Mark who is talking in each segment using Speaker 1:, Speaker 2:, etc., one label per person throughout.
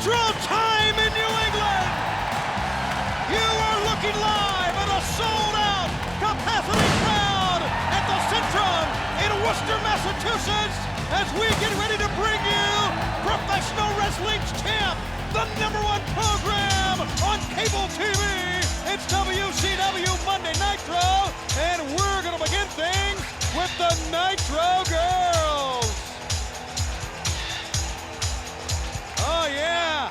Speaker 1: Central Time in New England. You are looking live at a sold-out capacity crowd at the Centrum in Worcester, Massachusetts, as we get ready to bring you Professional Wrestling's champ, the #1 program on cable TV. It's WCW Monday Nitro, and we're going to begin things with the Nitro Girls. Oh, yeah.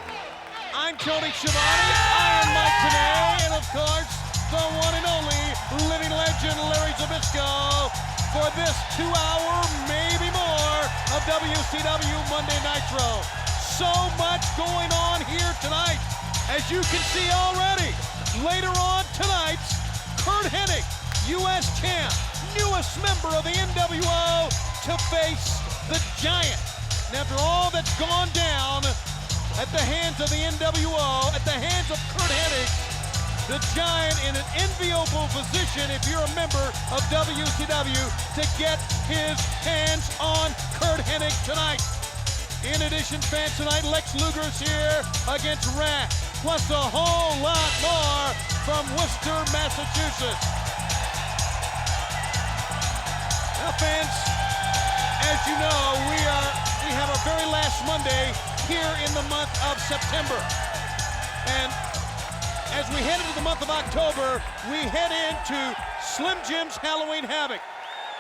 Speaker 1: I'm Tony Schiavone, I am Mike Tenay, and of course, the one and only living legend, Larry Zbyszko, for this 2-hour, maybe more, of WCW Monday Nitro. So much going on here tonight, as you can see already. Later on tonight, Curt Hennig, U.S. champ, newest member of the NWO, to face the Giant. And after all that's gone down at the hands of the NWO, at the hands of Curt Hennig, the Giant in an enviable position, if you're a member of WCW, to get his hands on Curt Hennig tonight. In addition, fans, tonight, Lex Luger's here against Wrath, plus a whole lot more from Worcester, Massachusetts. Now, fans, as you know, we have our very last Monday here in the month of September. And as we head into the month of October, we head into Slim Jim's Halloween Havoc.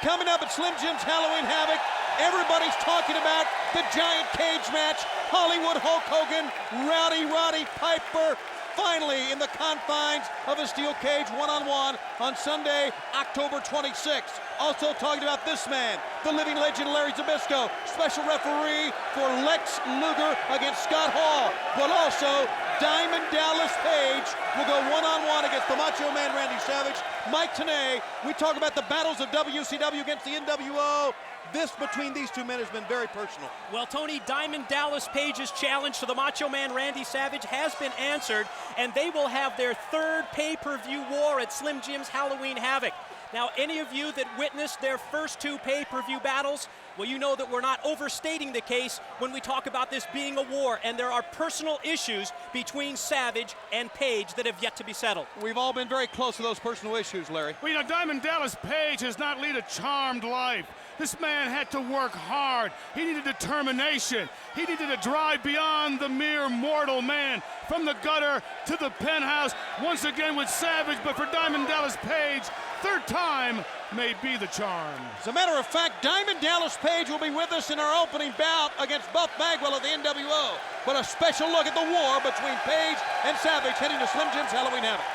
Speaker 1: Coming up at Slim Jim's Halloween Havoc, everybody's talking about the Giant cage match, Hollywood Hulk Hogan, Rowdy Roddy Piper, finally in the confines of a steel cage one-on-one on Sunday, October 26th. Also talking about this man, the living legend Larry Zbyszko, special referee for Lex Luger against Scott Hall, but also Diamond Dallas Page will go one-on-one against the Macho Man Randy Savage. Mike Tenay, we talk about the battles of WCW against the NWO. This between these two men has been very personal.
Speaker 2: Well, Tony, Diamond Dallas Page's challenge to the Macho Man Randy Savage has been answered, and they will have their third pay-per-view war at Slim Jim's Halloween Havoc. Now, any of you that witnessed their first two pay-per-view battles, well, you know that we're not overstating the case when we talk about this being a war, and there are personal issues between Savage and Page that have yet to be settled.
Speaker 1: We've all been very close to those personal issues, Larry.
Speaker 3: Well, you know, Diamond Dallas Page has not led a charmed life. This man had to work hard. He needed determination. He needed to drive beyond the mere mortal man, from the gutter to the penthouse, once again with Savage, but for Diamond Dallas Page, third time may be the charm.
Speaker 1: As a matter of fact, Diamond Dallas Page will be with us in our opening bout against Buff Bagwell of the NWO. But a special look at the war between Page and Savage heading to Slim Jim's Halloween Havoc.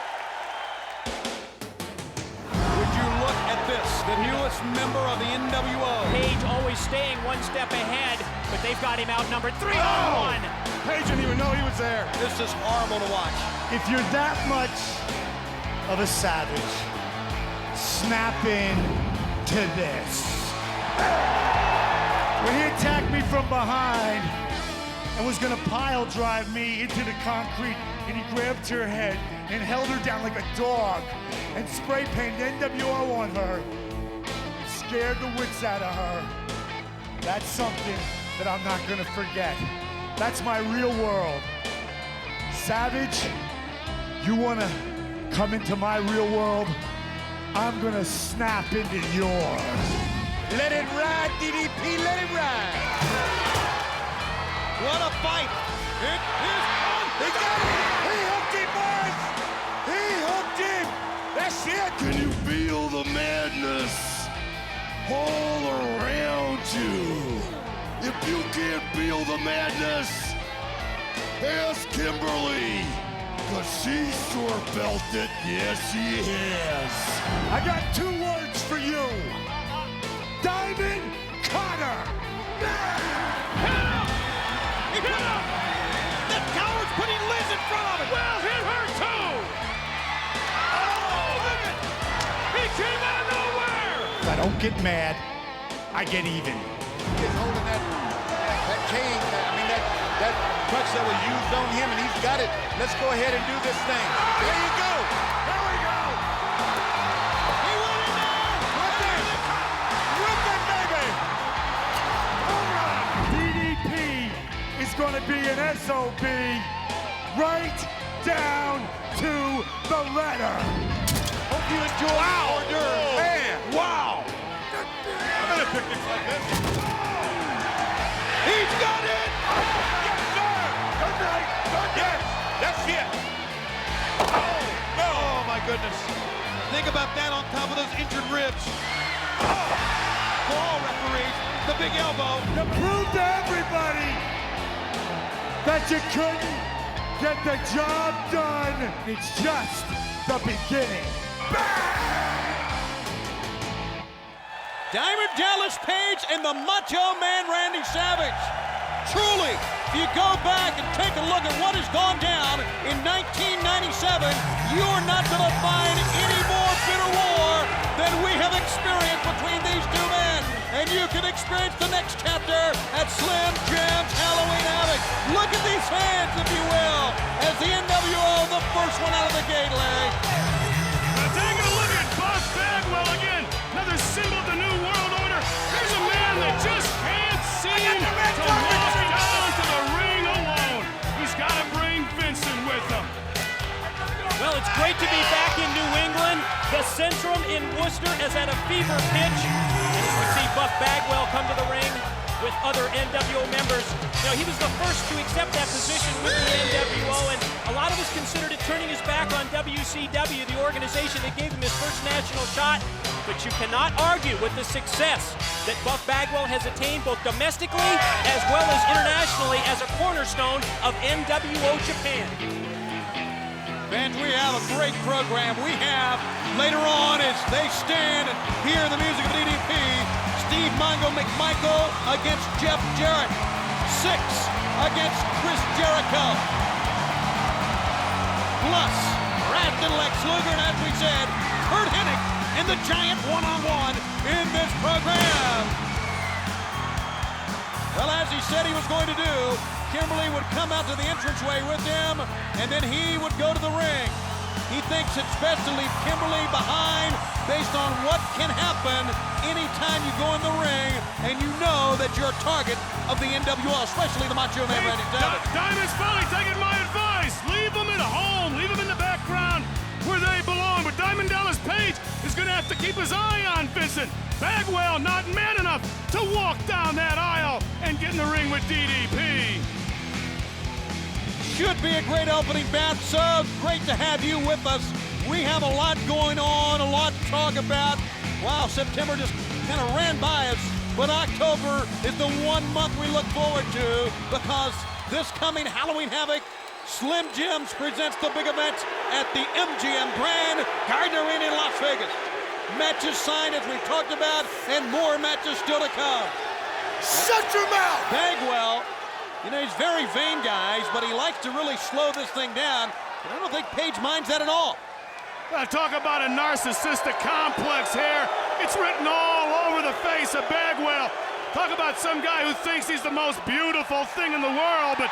Speaker 1: Would you look at this, the newest member of the NWO?
Speaker 2: Page always staying one step ahead, but they've got him outnumbered 3-on-1.
Speaker 3: Page didn't even know he was there.
Speaker 1: This is horrible to watch.
Speaker 4: If you're that much of a savage, snap in to this. When he attacked me from behind and was gonna pile drive me into the concrete, and he grabbed her head and held her down like a dog and spray painted NWO on her, scared the wits out of her. That's something that I'm not gonna forget. That's my real world. Savage, you wanna come into my real world? I'm gonna snap into yours.
Speaker 1: Let it ride, DDP, let it ride. What a fight. It is on.
Speaker 4: He got him! He hooked him, boys! He hooked him! That's it!
Speaker 5: Can you feel the madness all around you? If you can't feel the madness, ask Kimberly. Cause she sure felt it, yes she has.
Speaker 4: I got 2 words for you. Diamond Cutter!
Speaker 1: He put up. The coward's putting Liz in front of him.
Speaker 3: Well, hit her too!
Speaker 1: Oh, look at.
Speaker 3: He came out of nowhere!
Speaker 4: If I don't get mad, I get even.
Speaker 6: He's holding that cane, that crutch that was used on him, and he's got it. Let's go ahead and do this thing. There you go.
Speaker 4: There we go!
Speaker 1: He went in there.
Speaker 4: Whip it! Whip it, baby! DDP is going to to be an SOB right down to the letter.
Speaker 1: Hope you enjoy the hors d'oeuvres.
Speaker 6: Man.
Speaker 1: Wow.
Speaker 6: I'm at a picnic like this.
Speaker 1: He's got it.
Speaker 6: Yes, sir. Good night. Yes, that's it. Oh, no.
Speaker 1: Oh, my goodness. Think about that on top of those injured ribs. Oh. Ball referees, the big elbow.
Speaker 4: To prove to everybody that you couldn't get the job done. It's just the beginning.
Speaker 1: Diamond Dallas Page and the Macho Man Randy Savage. Truly, if you go back and take a look at what has gone down in 1997, you're not going to find any more bitter war than we have experienced between these two men. And you can experience the next chapter at Slim Jim's Halloween Havoc. Look at these fans, if you will, as the NWO, the first one out of the gate, Larry.
Speaker 3: Taking a look at Buff Bagwell again. Another symbol of the New World Order. Here's a man that just can't seem to walk down to the ring alone. He's got to bring Vincent with him.
Speaker 2: Well, it's great to be back in New England. The Centrum in Worcester is at a fever pitch. And as we see Buff Bagwell come to the ring with other NWO members. You know, he was the first to accept that position with the NWO, and a lot of us considered it turning his back on WCW, the organization that gave him his first national shot. But you cannot argue with the success that Buff Bagwell has attained both domestically as well as internationally as a cornerstone of NWO Japan.
Speaker 1: Fans, we have a great program. We have, later on, as they stand and hear the music of DDP, Steve Mongo McMichael against Jeff Jarrett. 6 against Chris Jericho. Plus, Brandon Lex Luger, and as we said, Kurt Hennig in the giant one-on-one in this program. Well, as he said he was going to do, Kimberly would come out to the entranceway with him, and then he would go to the ring. He thinks it's best to leave Kimberly behind based on what can happen anytime you go in the ring and you know that you're a target of the NWO, especially the Macho Man Randy Savage.
Speaker 3: Diamond's finally taking my advice. Leave them at home. Leave them in the background where they belong. But Diamond Dallas Page is going to have to keep his eye on Vincent. Bagwell not man enough to walk down that aisle and get in the ring with DDP.
Speaker 1: Should be a great opening bout. So great to have you with us. We have a lot going on, a lot to talk about. Wow, September just kind of ran by us, but October is the one month we look forward to because this coming Halloween Havoc, Slim Jim's presents the big event at the MGM Grand Garden Arena in Las Vegas. Matches signed, as we've talked about, and more matches still to come.
Speaker 5: Shut your mouth!
Speaker 1: Bagwell, you know, he's very vain, guys, but he likes to really slow this thing down. And I don't think Page minds that at all.
Speaker 3: Talk about a narcissistic complex here. It's written all over the face of Bagwell. Talk about some guy who thinks he's the most beautiful thing in the world, but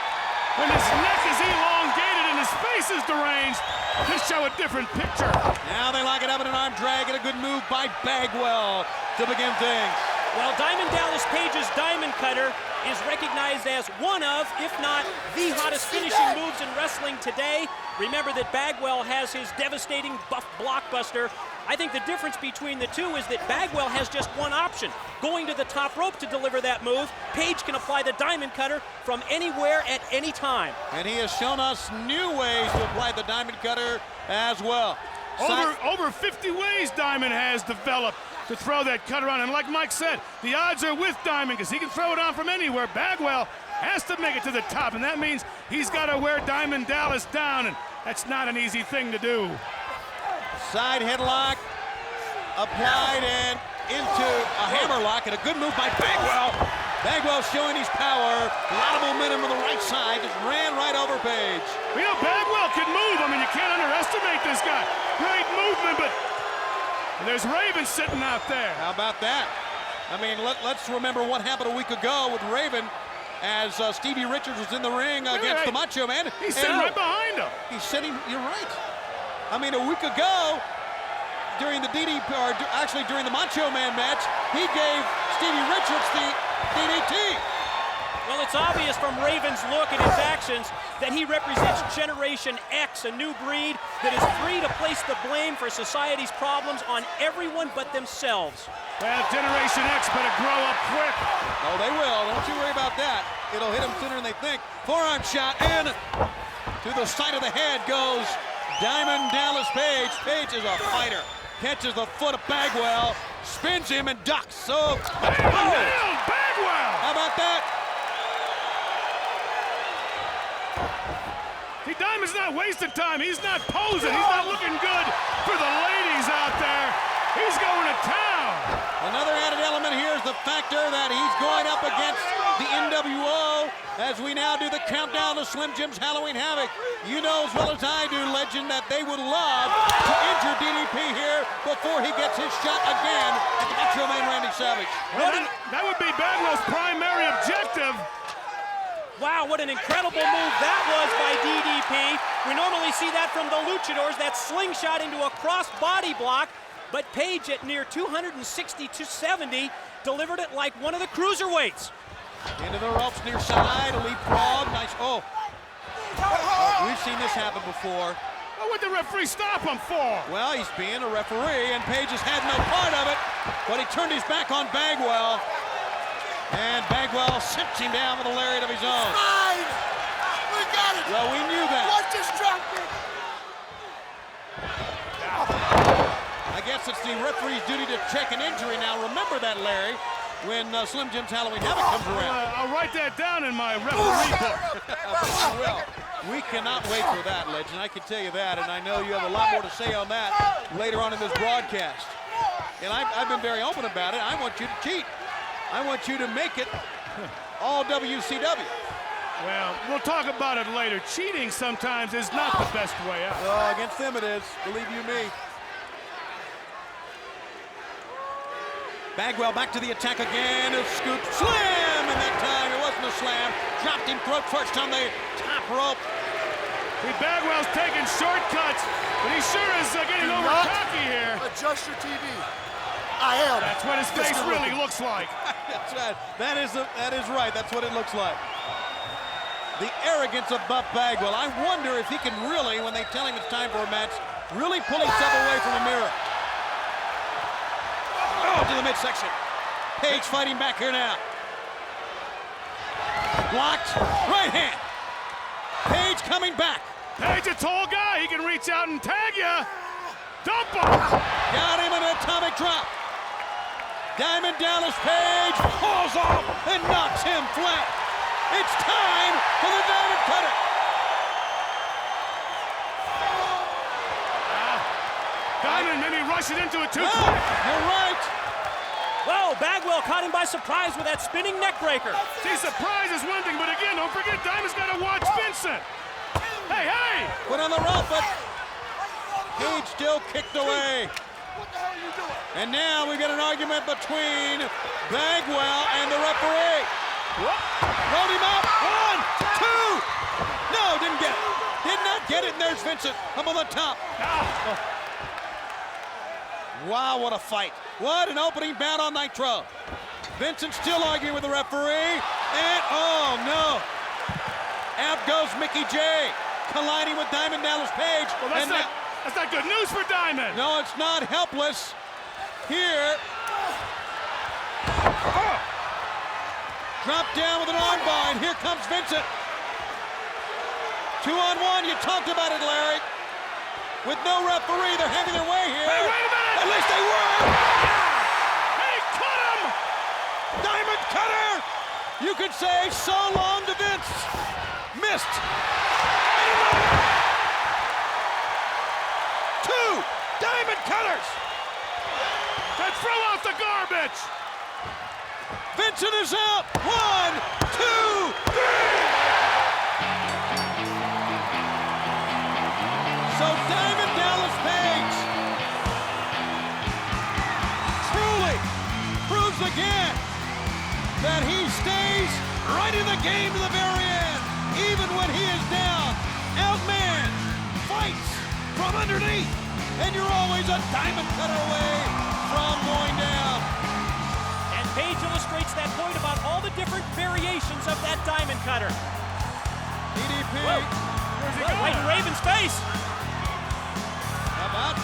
Speaker 3: when his neck is elongated and his face is deranged, he'll show a different picture.
Speaker 1: Now they lock it up in an arm drag, and a good move by Bagwell to begin things.
Speaker 2: Well, Diamond Dallas Page's Diamond Cutter is recognized as one of, if not the hottest finishing moves in wrestling today. Remember that Bagwell has his devastating Buff Blockbuster. I think the difference between the two is that Bagwell has just one option, going to the top rope to deliver that move. Page can apply the Diamond Cutter from anywhere at any time.
Speaker 1: And he has shown us new ways to apply the Diamond Cutter as well.
Speaker 3: Over 50 ways Diamond has developed to throw that cutter on. And like Mike said, the odds are with Diamond because he can throw it on from anywhere. Bagwell has to make it to the top, and that means he's got to wear Diamond Dallas down, and that's not an easy thing to do.
Speaker 1: Side headlock applied and into a hammerlock, and a good move by Bagwell. Bagwell showing his power. A lot of momentum on the right side. Just ran right over Page.
Speaker 3: You know, Bagwell can move. I mean, you can't underestimate this guy. Great movement, but there's Raven sitting out there.
Speaker 1: How about that? I mean, let's remember what happened a week ago with Raven as Stevie Richards was in the ring against the Macho Man.
Speaker 3: He's sitting right behind him.
Speaker 1: He's sitting, you're right. I mean, a week ago, during the DDP, or actually during the Macho Man match, he gave Stevie Richards the DDT.
Speaker 2: Well, it's obvious from Raven's look and his actions that he represents Generation X, a new breed that is free to place the blame for society's problems on everyone but themselves.
Speaker 3: Well, Generation X better grow up quick.
Speaker 1: Oh, they will. Don't you worry about that. It'll hit them sooner than they think. Forearm shot in. To the side of the head goes Diamond Dallas Page. Page is a fighter. Catches the foot of Bagwell, spins him and ducks. So,
Speaker 3: Nailed Bagwell!
Speaker 1: how about that?
Speaker 3: See, Diamond's not wasting time. He's not posing. He's not looking good for the ladies out there. He's going to town.
Speaker 1: Another added element here is the factor that he's going up against the NWO as we now do the countdown to Slim Jim's Halloween Havoc. You know as well as I do, Legend, that they would love to injure DDP here before he gets his shot again at the Macho Man Randy Savage.
Speaker 3: Well, that would be Bagwell's primary objective.
Speaker 2: Wow, what an incredible move that was by DDP. We normally see that from the luchadors, that slingshot into a cross-body block, but Page at near 260-270 delivered it like one of the cruiserweights.
Speaker 1: Into the ropes near side, a leapfrog, nice, oh. We've seen this happen before.
Speaker 3: What would the referee stop him for?
Speaker 1: Well, he's being a referee, and Page has had no part of it, but he turned his back on Bagwell. And Bagwell sits him down with a lariat of his own.
Speaker 5: Fine! We got it!
Speaker 1: Well, we knew that.
Speaker 5: What distracted?
Speaker 1: I guess it's the referee's duty to check an injury now. Remember that, Larry, when Slim Jim's Halloween Havoc comes around.
Speaker 3: I'll write that down in my referee book.
Speaker 1: Well, we cannot wait for that, Legend. I can tell you that, and I know you have a lot more to say on that later on in this broadcast. And I've been very open about it. I want you to cheat. I want you to make it all WCW.
Speaker 3: Well, we'll talk about it later. Cheating sometimes is not the best way out.
Speaker 1: Oh, against them it is, believe you me. Bagwell back to the attack again. A scoop slam, and that time it wasn't a slam. Dropped him throat first on the top rope.
Speaker 3: See, Bagwell's taking shortcuts, but he sure is getting over cocky here.
Speaker 5: Adjust your TV. I am.
Speaker 3: That's what his face really looks like.
Speaker 1: That's right. That is right. That's what it looks like. The arrogance of Buff Bagwell. I wonder if he can really, when they tell him it's time for a match, really pull himself away from a mirror. Oh, to the midsection. Page fighting back here now. Blocked. Right hand. Page coming back.
Speaker 3: Page, a tall guy. He can reach out and tag you. Dump him.
Speaker 1: Got him in an atomic drop. Diamond Dallas Page falls off and knocks him flat. It's time for the Diamond Cutter.
Speaker 3: Diamond maybe rushing into it too
Speaker 1: Oh,
Speaker 3: quick.
Speaker 1: you're right.
Speaker 2: Well, Bagwell caught him by surprise with that spinning neck breaker.
Speaker 3: See, surprise is one thing, but again, don't forget, Diamond's got to watch Vincent. Hey, hey!
Speaker 1: Put on the rope, but Page still kicked away.
Speaker 5: What the hell are you doing?
Speaker 1: And now we've got an argument between Bagwell and the referee. Rolled him up. 1, 2. No, didn't get it. Did not get it. And there's Vincent up on the top. Oh. Wow, what a fight. What an opening bout on Nitro. Vincent still arguing with the referee. And, oh, no. Out goes Mickey J, colliding with Diamond Dallas Page.
Speaker 3: Well, that's not good news for Diamond.
Speaker 1: No, it's not. Helpless here. Drop down with an armbar, and here comes Vincent. 2-on-1, you talked about it, Larry. With no referee, they're having their way here.
Speaker 3: Hey, wait a minute!
Speaker 1: At least they were.
Speaker 3: Hey, cut him!
Speaker 1: Diamond Cutter. You could say so long to Vince. Missed. Two Diamond Cutters.
Speaker 3: And throw out the garbage!
Speaker 1: Vincent is out. 1, 2, 3. So Diamond Dallas Page truly proves again that he stays right in the game to the very end, even when he is down. Outman fights from underneath, and you're always a Diamond Cutter away from going down.
Speaker 2: And Page illustrates that point about all the different variations of that diamond cutter.
Speaker 1: DDP.
Speaker 3: Where's he
Speaker 2: Look,
Speaker 3: going?
Speaker 2: right in Raven's face.
Speaker 1: How about?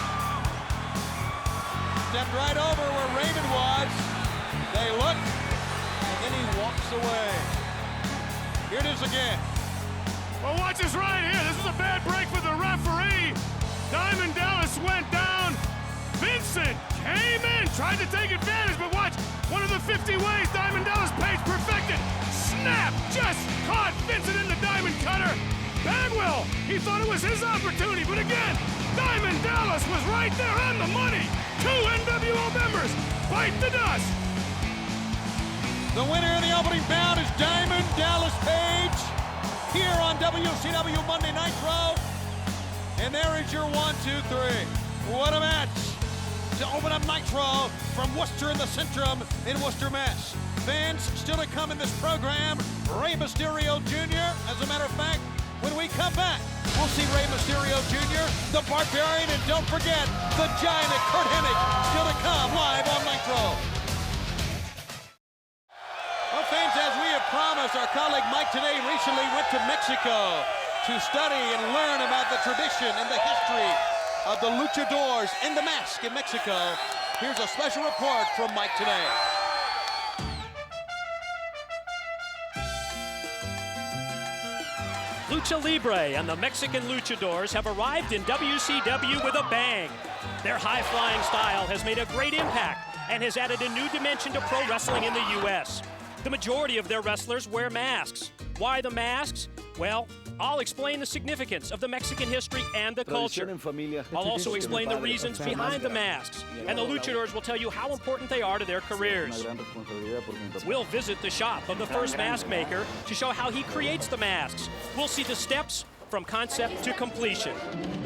Speaker 1: Stepped right over where Raven was. They look, and then he walks away. Here it is again.
Speaker 3: Well, watch this right here. This is a bad break for the referee. Diamond Dallas went down. Vincent came in, tried to take advantage, but watch. One of the 50 ways Diamond Dallas Page perfected. Snap! Just caught Vincent in the diamond cutter. Bagwell, he thought it was his opportunity, but again, Diamond Dallas was right there on the money. 2 NWO members bite the dust.
Speaker 1: The winner of the opening bout is Diamond Dallas Page here on WCW Monday Nitro. And there is your 1, 2, 3. What a match to open up Nitro from Worcester in the Centrum in Worcester, Mass. Fans, still to come in this program, Rey Mysterio Jr. As a matter of fact, when we come back, we'll see Rey Mysterio Jr., the Barbarian, and don't forget, the Giant at Kurt Hennig, still to come live on Nitro. Well, fans, as we have promised, our colleague Mike today recently went to Mexico to study and learn about the tradition and the history of the luchadors in the mask in Mexico. Here's a special report from Mike today.
Speaker 2: Lucha Libre and the Mexican Luchadors have arrived in WCW with a bang. Their high-flying style has made a great impact and has added a new dimension to pro wrestling in the U.S. The majority of their wrestlers wear masks. Why the masks? Well, I'll explain the significance of the Mexican history and the culture. I'll also explain the reasons behind the masks, and the luchadors will tell you how important they are to their careers. We'll visit the shop of the first mask maker to show how he creates the masks. We'll see the steps from concept to completion.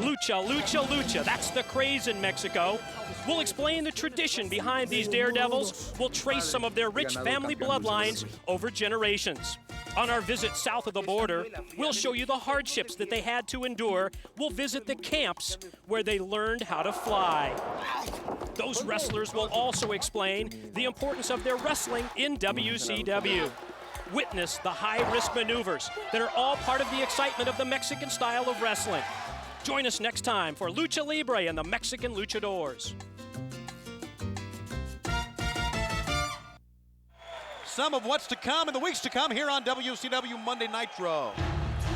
Speaker 2: Lucha, lucha, lucha, that's the craze in Mexico. We'll explain the tradition behind these daredevils. We'll trace some of their rich family bloodlines over generations. On our visit south of the border, we'll show you the hardships that they had to endure. We'll visit the camps where they learned how to fly. Those wrestlers will also explain the importance of their wrestling in WCW. Witness the high-risk maneuvers that are all part of the excitement of the Mexican style of wrestling. Join us next time for Lucha Libre and the Mexican Luchadors.
Speaker 1: Some of what's to come in the weeks to come here on WCW Monday Nitro.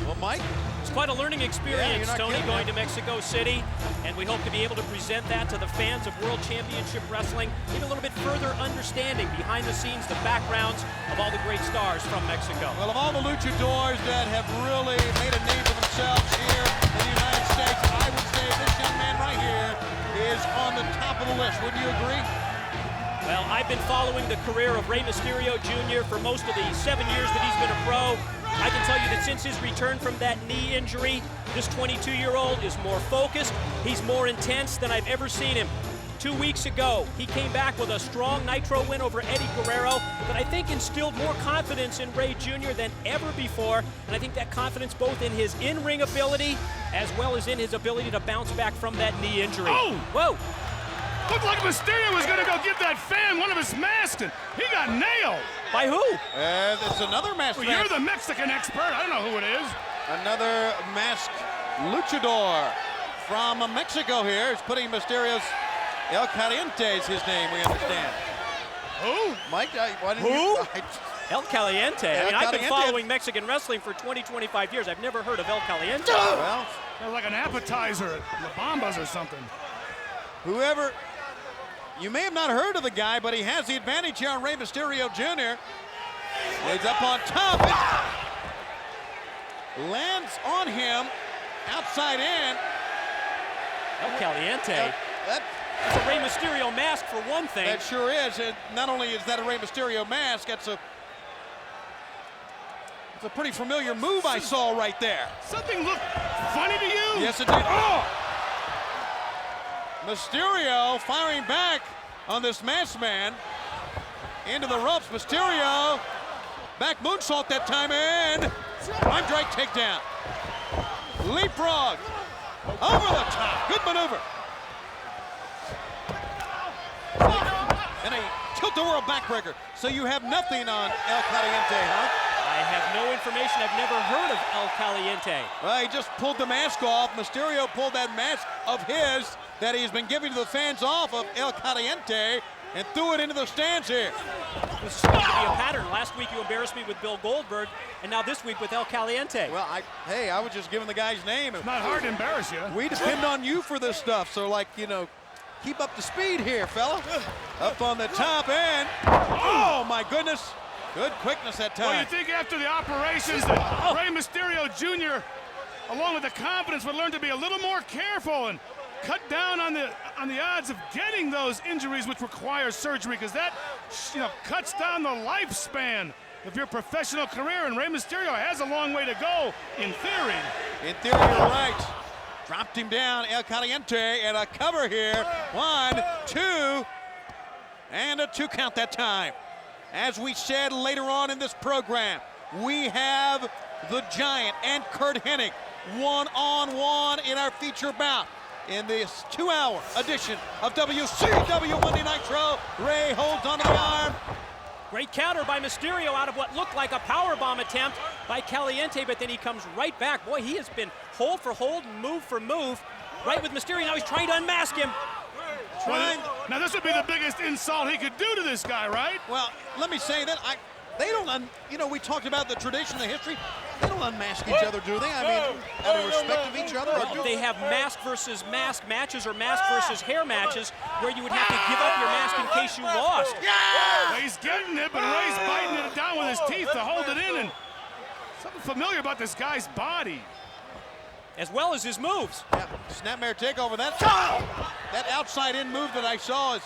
Speaker 1: Well, Mike?
Speaker 2: It's quite a learning experience,
Speaker 1: not
Speaker 2: Tony,
Speaker 1: kidding,
Speaker 2: going
Speaker 1: man.
Speaker 2: to Mexico City, and we hope to be able to present that to the fans of World Championship Wrestling, maybe a little bit further understanding behind the scenes, the backgrounds of all the great stars from Mexico.
Speaker 1: Well, of all the luchadors that have really made a name for themselves here in the United States, I would say this young man right here is on the top of the list. Wouldn't you agree?
Speaker 2: Well, I've been following the career of Rey Mysterio Jr. for most of the 7 years that he's been a pro. I can tell you that since his return from that knee injury, this 22-year-old is more focused. He's more intense than I've ever seen him. 2 weeks ago, he came back with a strong Nitro win over Eddie Guerrero that I think instilled more confidence in Rey Jr. than ever before. And I think that confidence both in his in-ring ability as well as in his ability to bounce back from that knee injury.
Speaker 3: Oh!
Speaker 2: Whoa!
Speaker 3: Looked like Mysterio was gonna go get that fan one of his masks, and he got nailed.
Speaker 2: By who?
Speaker 1: And it's another masked
Speaker 3: Well, you're the Mexican expert. I don't know who it is.
Speaker 1: Another masked luchador from Mexico here is putting Mysterio's El Caliente is his name, we understand.
Speaker 3: Who?
Speaker 1: Mike, why didn't
Speaker 2: Who?
Speaker 1: you?
Speaker 2: El Caliente. I mean,
Speaker 1: El
Speaker 2: I've been
Speaker 1: Caliente.
Speaker 2: following Mexican wrestling for 20, 25 years. I've never heard of El Caliente.
Speaker 1: Well,
Speaker 3: Sounds like an appetizer at La Bambas or something.
Speaker 1: whoever, you may have not heard of the guy, but he has the advantage here on Rey Mysterio Jr. He's up on top. It lands on him, outside in.
Speaker 2: El Caliente.
Speaker 1: That
Speaker 2: It's a Rey Mysterio mask for one thing.
Speaker 1: That sure is. And not only is that a Rey Mysterio mask, it's a pretty familiar move I saw right there.
Speaker 3: Something looked funny to you?
Speaker 1: Yes, it did. Oh! Mysterio firing back on this masked man. Into the ropes. Mysterio. Back moonsault that time in. Arm drag takedown. Leapfrog. Over the top. Good maneuver. And a kill tilt the world backbreaker. So you have nothing on El Caliente, huh?
Speaker 2: I have no information. I've never heard of El Caliente.
Speaker 1: Well, he just pulled the mask off. Mysterio pulled that mask of his that he's been giving to the fans off of El Caliente and threw it into the stands here.
Speaker 2: This seems to be a pattern. Last week you embarrassed me with Bill Goldberg, and now this week with El Caliente.
Speaker 1: Well, I was just giving the guy's name.
Speaker 3: Not hard to embarrass you.
Speaker 1: We depend on you for this stuff, so like, you know, keep up the speed here, fella. Up on the top end. Oh, my goodness. Good quickness that time.
Speaker 3: Well, you think after the operations that Rey Mysterio Jr., along with the confidence, would learn to be a little more careful and cut down on the odds of getting those injuries which require surgery, because that, you know, cuts down the lifespan of your professional career, and Rey Mysterio has a long way to go, in theory.
Speaker 1: In theory, you're right. Dropped him down, El Caliente, and a cover here. 1, 2, and a 2 count that time. As we said later on in this program, we have the Giant and Curt Hennig one-on-one in our feature bout. In this 2-hour edition of WCW Monday Nitro, Rey holds onto the arm.
Speaker 2: Great counter by Mysterio out of what looked like a powerbomb attempt by Caliente, but then he comes right back. Boy, he has been hold for hold, move for move, right with Mysterio. Now he's trying to unmask him.
Speaker 3: Now this would be the biggest insult he could do to this guy, right?
Speaker 1: Well, let me say that they don't, you know, we talked about the tradition, the history. They don't unmask each other, do they? I mean, out of respect of each other? Or do
Speaker 2: they have mask versus mask matches or mask versus hair matches where you would have to give up your mask in case you lost.
Speaker 3: Well, he's getting it, but Rey's biting it down with his teeth to hold it in, and something familiar about this guy's body.
Speaker 2: As well as his moves.
Speaker 1: Yeah, snapmare takeover. That outside in move that I saw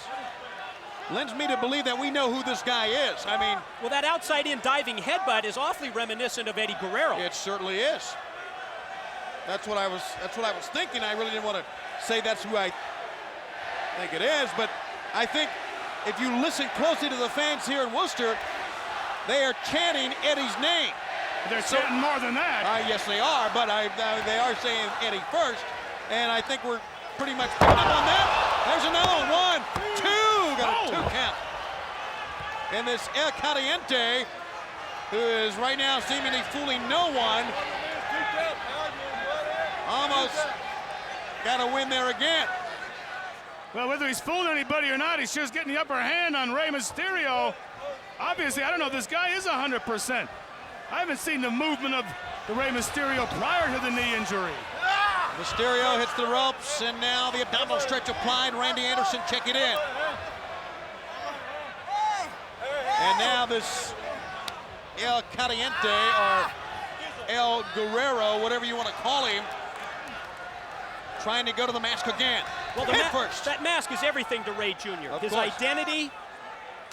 Speaker 1: lends me to believe that we know who this guy is. I mean,
Speaker 2: well, that outside in diving headbutt is awfully reminiscent of Eddie Guerrero.
Speaker 1: It certainly is. That's what I was thinking. I really didn't want to say that's who I think it is, but I think if you listen closely to the fans here in Worcester, they are chanting Eddie's name.
Speaker 3: They're chanting more than that.
Speaker 1: Yes, they are, but they are saying Eddie first, and I think we're pretty much picking up on that. There's another one. 2, got a 2 count. And this El Caliente, who is right now seemingly fooling no one, almost got a win there again.
Speaker 3: Well, whether he's fooling anybody or not, he's just getting the upper hand on Rey Mysterio. Obviously, I don't know if this guy is 100%. I haven't seen the movement of the Rey Mysterio prior to the knee injury.
Speaker 1: Mysterio hits the ropes, and now the abdominal stretch applied. Randy Anderson checking in. And now this El Caliente, or El Guerrero, whatever you want to call him, trying to go to the mask again.
Speaker 2: Well,
Speaker 1: first.
Speaker 2: that mask is everything to Rey Jr.
Speaker 1: Of
Speaker 2: His
Speaker 1: course.
Speaker 2: identity,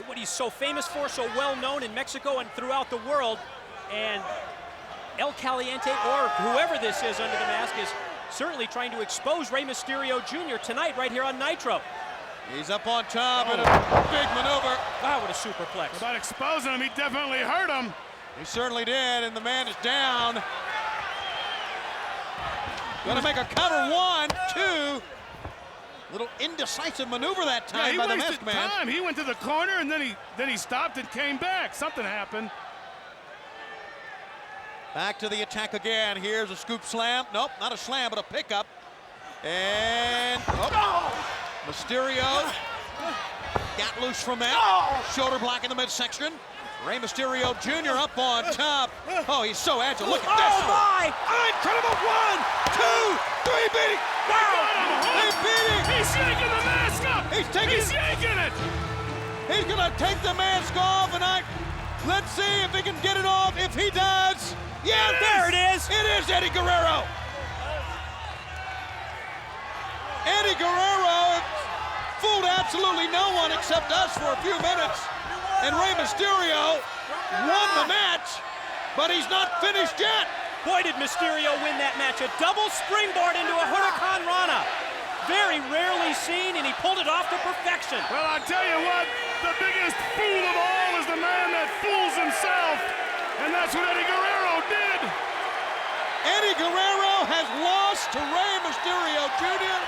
Speaker 2: what he's so famous for, so well known in Mexico and throughout the world. And El Caliente, or whoever this is under the mask, is certainly trying to expose Rey Mysterio Jr. tonight right here on Nitro.
Speaker 1: He's up on top and a big maneuver.
Speaker 2: Wow, what a superplex.
Speaker 3: About exposing him, he definitely hurt him.
Speaker 1: He certainly did, and the man is down. Gonna make a cover. 1, 2. Little indecisive maneuver that time by the masked man.
Speaker 3: Time. He went to the corner and then he stopped and came back. Something happened.
Speaker 1: Back to the attack again. Here's a scoop slam. Nope, not a slam, but a pickup. And Mysterio got loose from that. Shoulder block in the midsection. Rey Mysterio Jr. up on top. Oh, he's so agile. Look at this.
Speaker 2: Oh, my!
Speaker 1: Incredible. 1, 2, 3, beating.
Speaker 3: Wow!
Speaker 1: They beat him.
Speaker 3: He's yanking the mask up.
Speaker 1: He's
Speaker 3: yanking it.
Speaker 1: He's gonna take the mask off, and let's see if he can get it off. If he does, yeah,
Speaker 2: There it is.
Speaker 1: It is Eddie Guerrero. Eddie Guerrero fooled absolutely no one except us for a few minutes. And Rey Mysterio won the match, but he's not finished yet.
Speaker 2: Boy, did Mysterio win that match. A double springboard into a Hurricane Rana. Very rarely seen, and he pulled it off to perfection.
Speaker 3: Well, I tell you what, the biggest fool of all is the man that fools himself. And that's what Eddie Guerrero did.
Speaker 1: Eddie Guerrero has lost to Rey Mysterio Jr.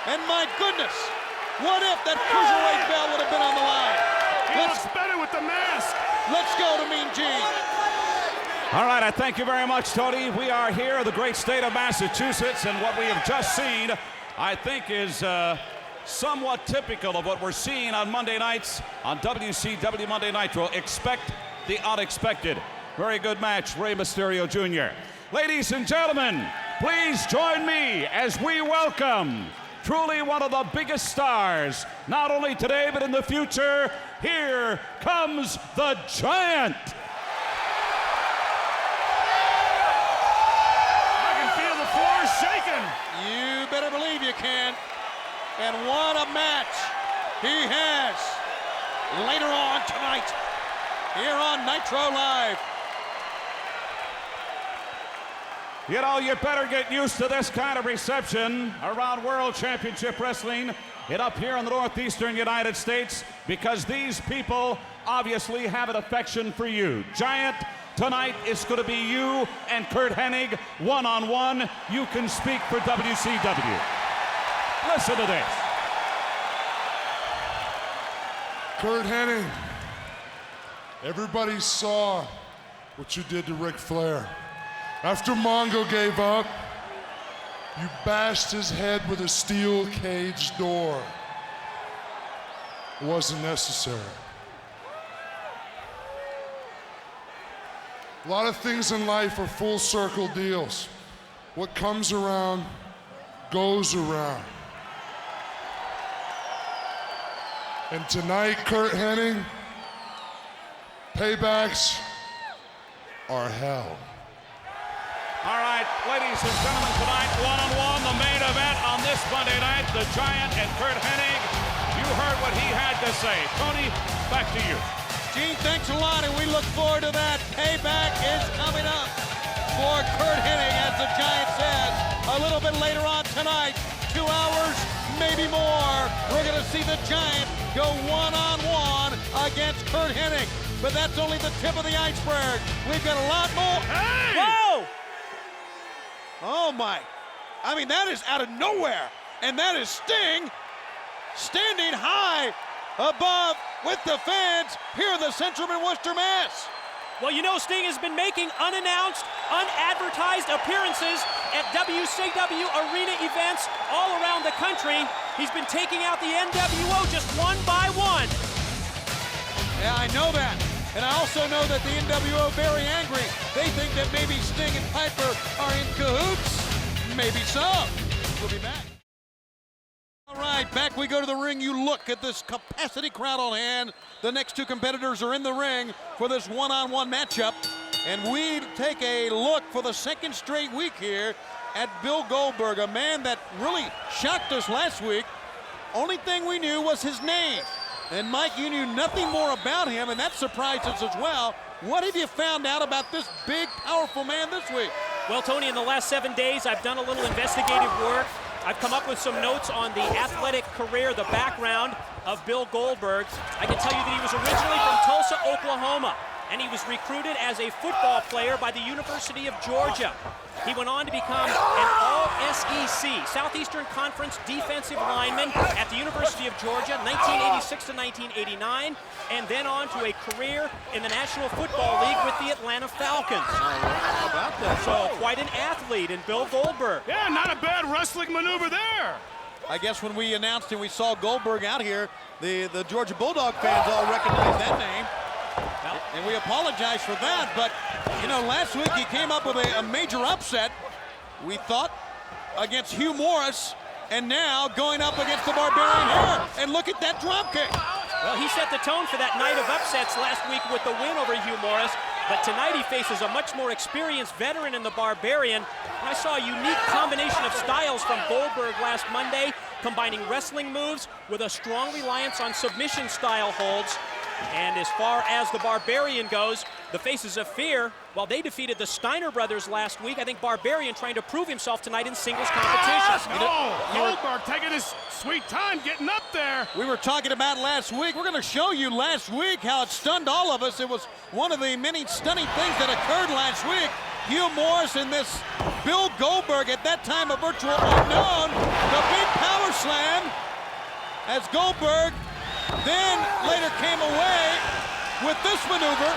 Speaker 1: And my goodness, What if that cruiserweight belt would have been on the line?
Speaker 3: He looks better with the mask.
Speaker 1: Let's go to Mean Gene.
Speaker 7: All right, I thank you very much, Tony. We are here in the great state of Massachusetts, and what we have just seen, I think, is somewhat typical of what we're seeing on Monday nights on WCW Monday Nitro. Expect the unexpected. Very good match, Rey Mysterio Jr. Ladies and gentlemen, please join me as we welcome truly one of the biggest stars, not only today but in the future. Here comes the Giant.
Speaker 3: I can feel the floor shaking.
Speaker 1: You better believe you can. And what a match he has later on tonight here on Nitro Live.
Speaker 7: You know, you better get used to this kind of reception around World Championship Wrestling and up here in the northeastern United States, because these people obviously have an affection for you. Giant, tonight it's going to be you and Curt Hennig one-on-one. You can speak for WCW. Listen to this.
Speaker 5: Curt Hennig, everybody saw what you did to Ric Flair. After Mongo gave up, you bashed his head with a steel cage door. It wasn't necessary. A lot of things in life are full circle deals. What comes around goes around. And tonight, Curt Hennig, paybacks are hell.
Speaker 7: All right, ladies and gentlemen, tonight, one-on-one, the main event on this Monday night, the Giant and Curt Hennig. You heard what he had to say. Tony, back to you.
Speaker 1: Gene, thanks a lot, and we look forward to that. Payback is coming up for Curt Hennig, as the Giant says, a little bit later on tonight. 2 hours, maybe more. We're going to see the Giant go one-on-one against Curt Hennig. But that's only the tip of the iceberg. We've got a lot more.
Speaker 3: Hey!
Speaker 1: Whoa! Oh my. I mean, that is out of nowhere. And that is Sting standing high above with the fans here in the Centrum in Worcester, Mass.
Speaker 2: Well, you know, Sting has been making unannounced, unadvertised appearances at WCW arena events all around the country. He's been taking out the NWO just one by one.
Speaker 1: Yeah, I know that. And I also know that the NWO are very angry. They think that maybe Sting and Piper are in cahoots. Maybe so. We'll be back. All right, back we go to the ring. You look at this capacity crowd on hand. The next two competitors are in the ring for this one-on-one matchup. And we take a look for the second straight week here at Bill Goldberg, a man that really shocked us last week. Only thing we knew was his name. And Mike, you knew nothing more about him, and that surprised us as well. What have you found out about this big, powerful man this week?
Speaker 2: Well, Tony, in the last 7 days, I've done a little investigative work. I've come up with some notes on the athletic career, the background of Bill Goldberg. I can tell you that he was originally from Tulsa, Oklahoma, and he was recruited as a football player by the University of Georgia. He went on to become an All-SEC, Southeastern Conference defensive lineman at the University of Georgia, 1986 to 1989, and then on to a career in the National Football League with the Atlanta Falcons.
Speaker 1: How about that?
Speaker 2: So quite an athlete in Bill Goldberg.
Speaker 3: Yeah, not a bad wrestling maneuver there.
Speaker 1: I guess when we announced and we saw Goldberg out here, the Georgia Bulldog fans all recognized that name. And we apologize for that, but, you know, last week he came up with a major upset, we thought, against Hugh Morris, and now going up against the Barbarian here. And look at that drop kick.
Speaker 2: Well, he set the tone for that night of upsets last week with the win over Hugh Morris, but tonight he faces a much more experienced veteran in the Barbarian. And I saw a unique combination of styles from Goldberg last Monday, combining wrestling moves with a strong reliance on submission style holds. And as far as the Barbarian goes, the Faces of Fear, well, they defeated the Steiner brothers last week. I think Barbarian trying to prove himself tonight in singles competition.
Speaker 3: Goldberg taking his sweet time getting up there.
Speaker 1: We were talking about last week. We're going to show you last week how it stunned all of us. It was one of the many stunning things that occurred last week. Hugh Morris and this Bill Goldberg, at that time a virtual unknown, the big power slam. as Goldberg then later came away with this maneuver,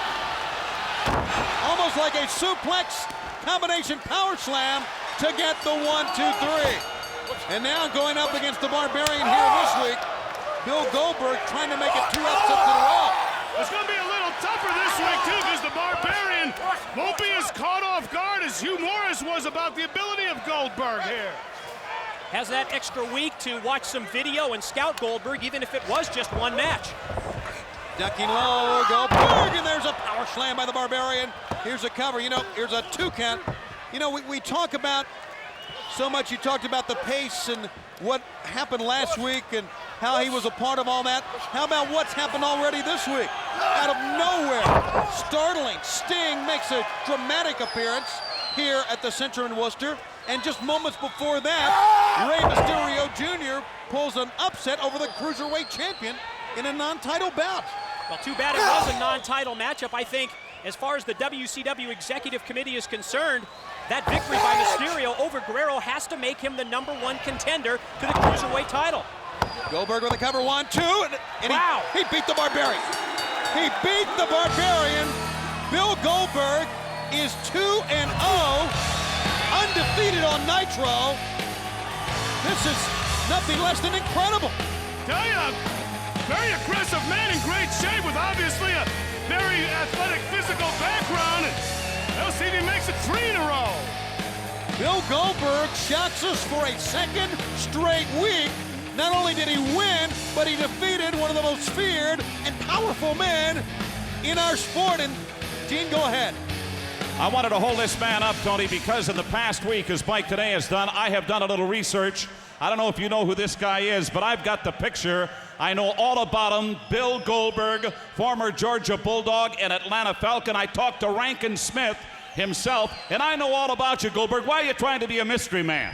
Speaker 1: almost like a suplex combination power slam to get the 1, 2, 3. And now going up against the Barbarian here this week, Bill Goldberg trying to make it 2 upsets in a row.
Speaker 3: It's going to be a little tougher this week, too, because the Barbarian won't be as caught off guard as Hugh Morris was about the ability of Goldberg here.
Speaker 2: Has that extra week to watch some video and scout Goldberg, even if it was just one match.
Speaker 1: Ducking low, Goldberg, and there's a power slam by the Barbarian. Here's a cover, here's a 2 count. We talk about so much, you talked about the pace and what happened last week and how he was a part of all that. How about what's happened already this week? Out of nowhere, startling, Sting makes a dramatic appearance here at the Center in Worcester. And just moments before that, Rey Mysterio Jr. pulls an upset over the Cruiserweight champion in a non-title bout.
Speaker 2: Well, too bad it was a non-title matchup. I think as far as the WCW Executive Committee is concerned, that victory by Mysterio over Guerrero has to make him the #1 contender to the Cruiserweight title.
Speaker 1: Goldberg with a cover, 1, 2, and
Speaker 2: wow.
Speaker 1: he beat the Barbarian. He beat the Barbarian. Bill Goldberg is 2-0. Undefeated on Nitro. This is nothing less than incredible.
Speaker 3: Tell you, very aggressive man in great shape with obviously a very athletic physical background. And let's see if he makes it 3 in a row.
Speaker 1: Bill Goldberg shocks us for a second straight week. Not only did he win, but he defeated one of the most feared and powerful men in our sport. And Gene, go ahead.
Speaker 7: I wanted to hold this man up, Tony, because in the past week, as Mike today has done, I have done a little research. I don't know if you know who this guy is, but I've got the picture. I know all about him. Bill Goldberg, former Georgia Bulldog and Atlanta Falcon. I talked to Rankin Smith himself, and I know all about you, Goldberg. Why are you trying to be a mystery man?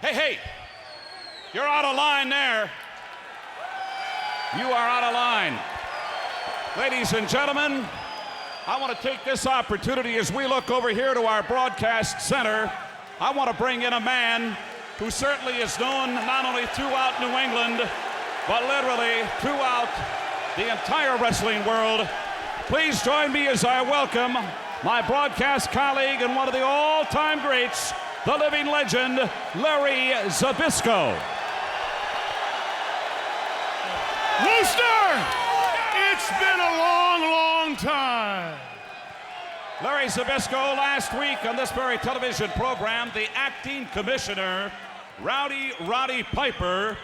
Speaker 7: Hey, you're out of line there. You are out of line. Ladies and gentlemen, I want to take this opportunity as we look over here to our broadcast center. I want to bring in a man who certainly is known not only throughout New England, but literally throughout the entire wrestling world. Please join me as I welcome my broadcast colleague and one of the all-time greats, the living legend, Larry Zbyszko.
Speaker 3: Worcester! It's been a long time.
Speaker 7: Larry Zbyszko, last week on this very television program, the acting commissioner, Rowdy Roddy Piper,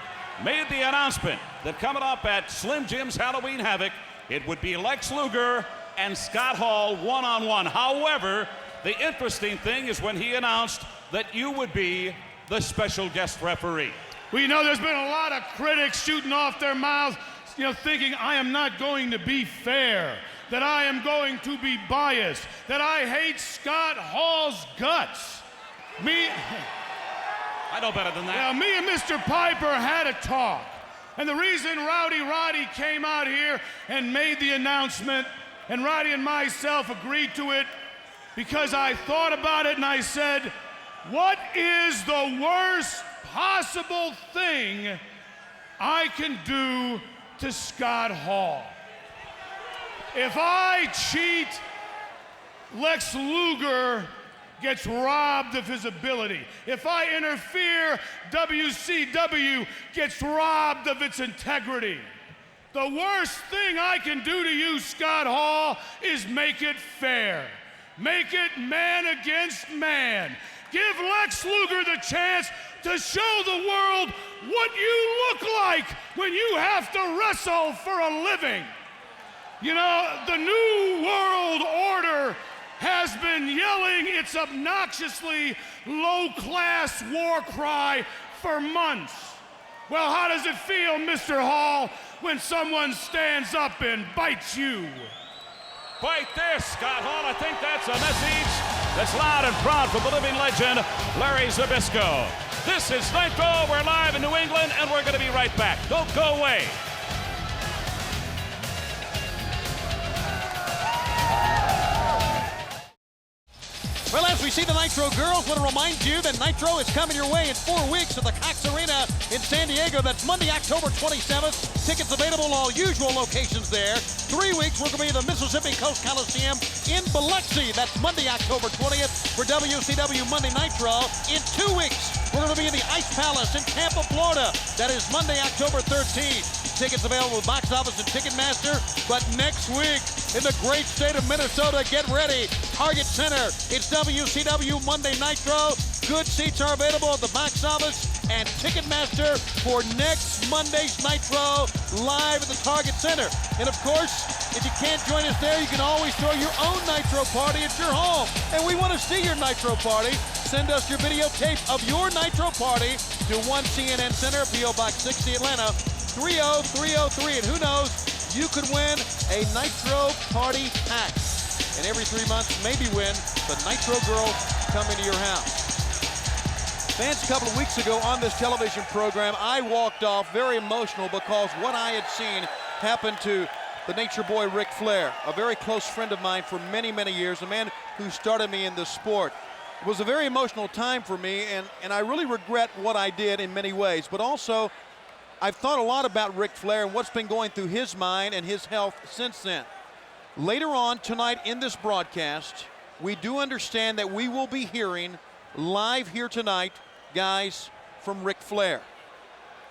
Speaker 7: made the announcement that coming up at Slim Jim's Halloween Havoc, it would be Lex Luger and Scott Hall one-on-one. However, the interesting thing is when he announced that you would be the special guest referee.
Speaker 3: We know there's been a lot of critics shooting off their mouths, thinking I am not going to be fair, that I am going to be biased, that I hate Scott Hall's guts.
Speaker 7: I know better than that.
Speaker 3: Me and Mr. Piper had a talk. And the reason Rowdy Roddy came out here and made the announcement, and Roddy and myself agreed to it, because I thought about it and I said, what is the worst possible thing I can do to Scott Hall? If I cheat, Lex Luger gets robbed of his ability. If I interfere, WCW gets robbed of its integrity. The worst thing I can do to you, Scott Hall, is make it fair. Make it man against man. Give Lex Luger the chance to show the world what you look like when you have to wrestle for a living. The New World Order has been yelling its obnoxiously low-class war cry for months. Well, how does it feel, Mr. Hall, when someone stands up and bites you?
Speaker 7: Bite this, Scott Hall. I think that's a message that's loud and proud from the living legend, Larry Zbyszko. This is Nitro. We're live in New England, and we're going to be right back. Don't go away.
Speaker 1: Well, as we see the Nitro girls, want to remind you that Nitro is coming your way in 4 weeks at the Cox Arena in San Diego. That's Monday, October 27th. Tickets available in all usual locations there. 3 weeks, we're going to be at the Mississippi Coast Coliseum in Biloxi. That's Monday, October 20th for WCW Monday Nitro. In 2 weeks, we're going to be in the Ice Palace in Tampa, Florida. That is Monday, October 13th. Tickets available at Box Office and Ticketmaster. But next week, in the great state of Minnesota, get ready. Target Center. It's WCW Monday Nitro. Good seats are available at the Box Office and Ticketmaster for next Monday's Nitro live at the Target Center. And of course, if you can't join us there, you can always throw your own Nitro party at your home. And we want to see your Nitro party. Send us your videotape of your Nitro party to 1 CNN Center, P.O. Box 60, Atlanta, 30303. And who knows, you could win a Nitro party pack. And every 3 months, maybe win the Nitro Girls coming to your house. Fans, a couple of weeks ago on this television program, I walked off very emotional because what I had seen happen to the Nature Boy Ric Flair, a very close friend of mine for many, many years, a man who started me in this sport. It was a very emotional time for me, and I really regret what I did in many ways. But also, I've thought a lot about Ric Flair and what's been going through his mind and his health since then. Later on tonight in this broadcast, we do understand that we will be hearing live here tonight, guys, from Ric Flair.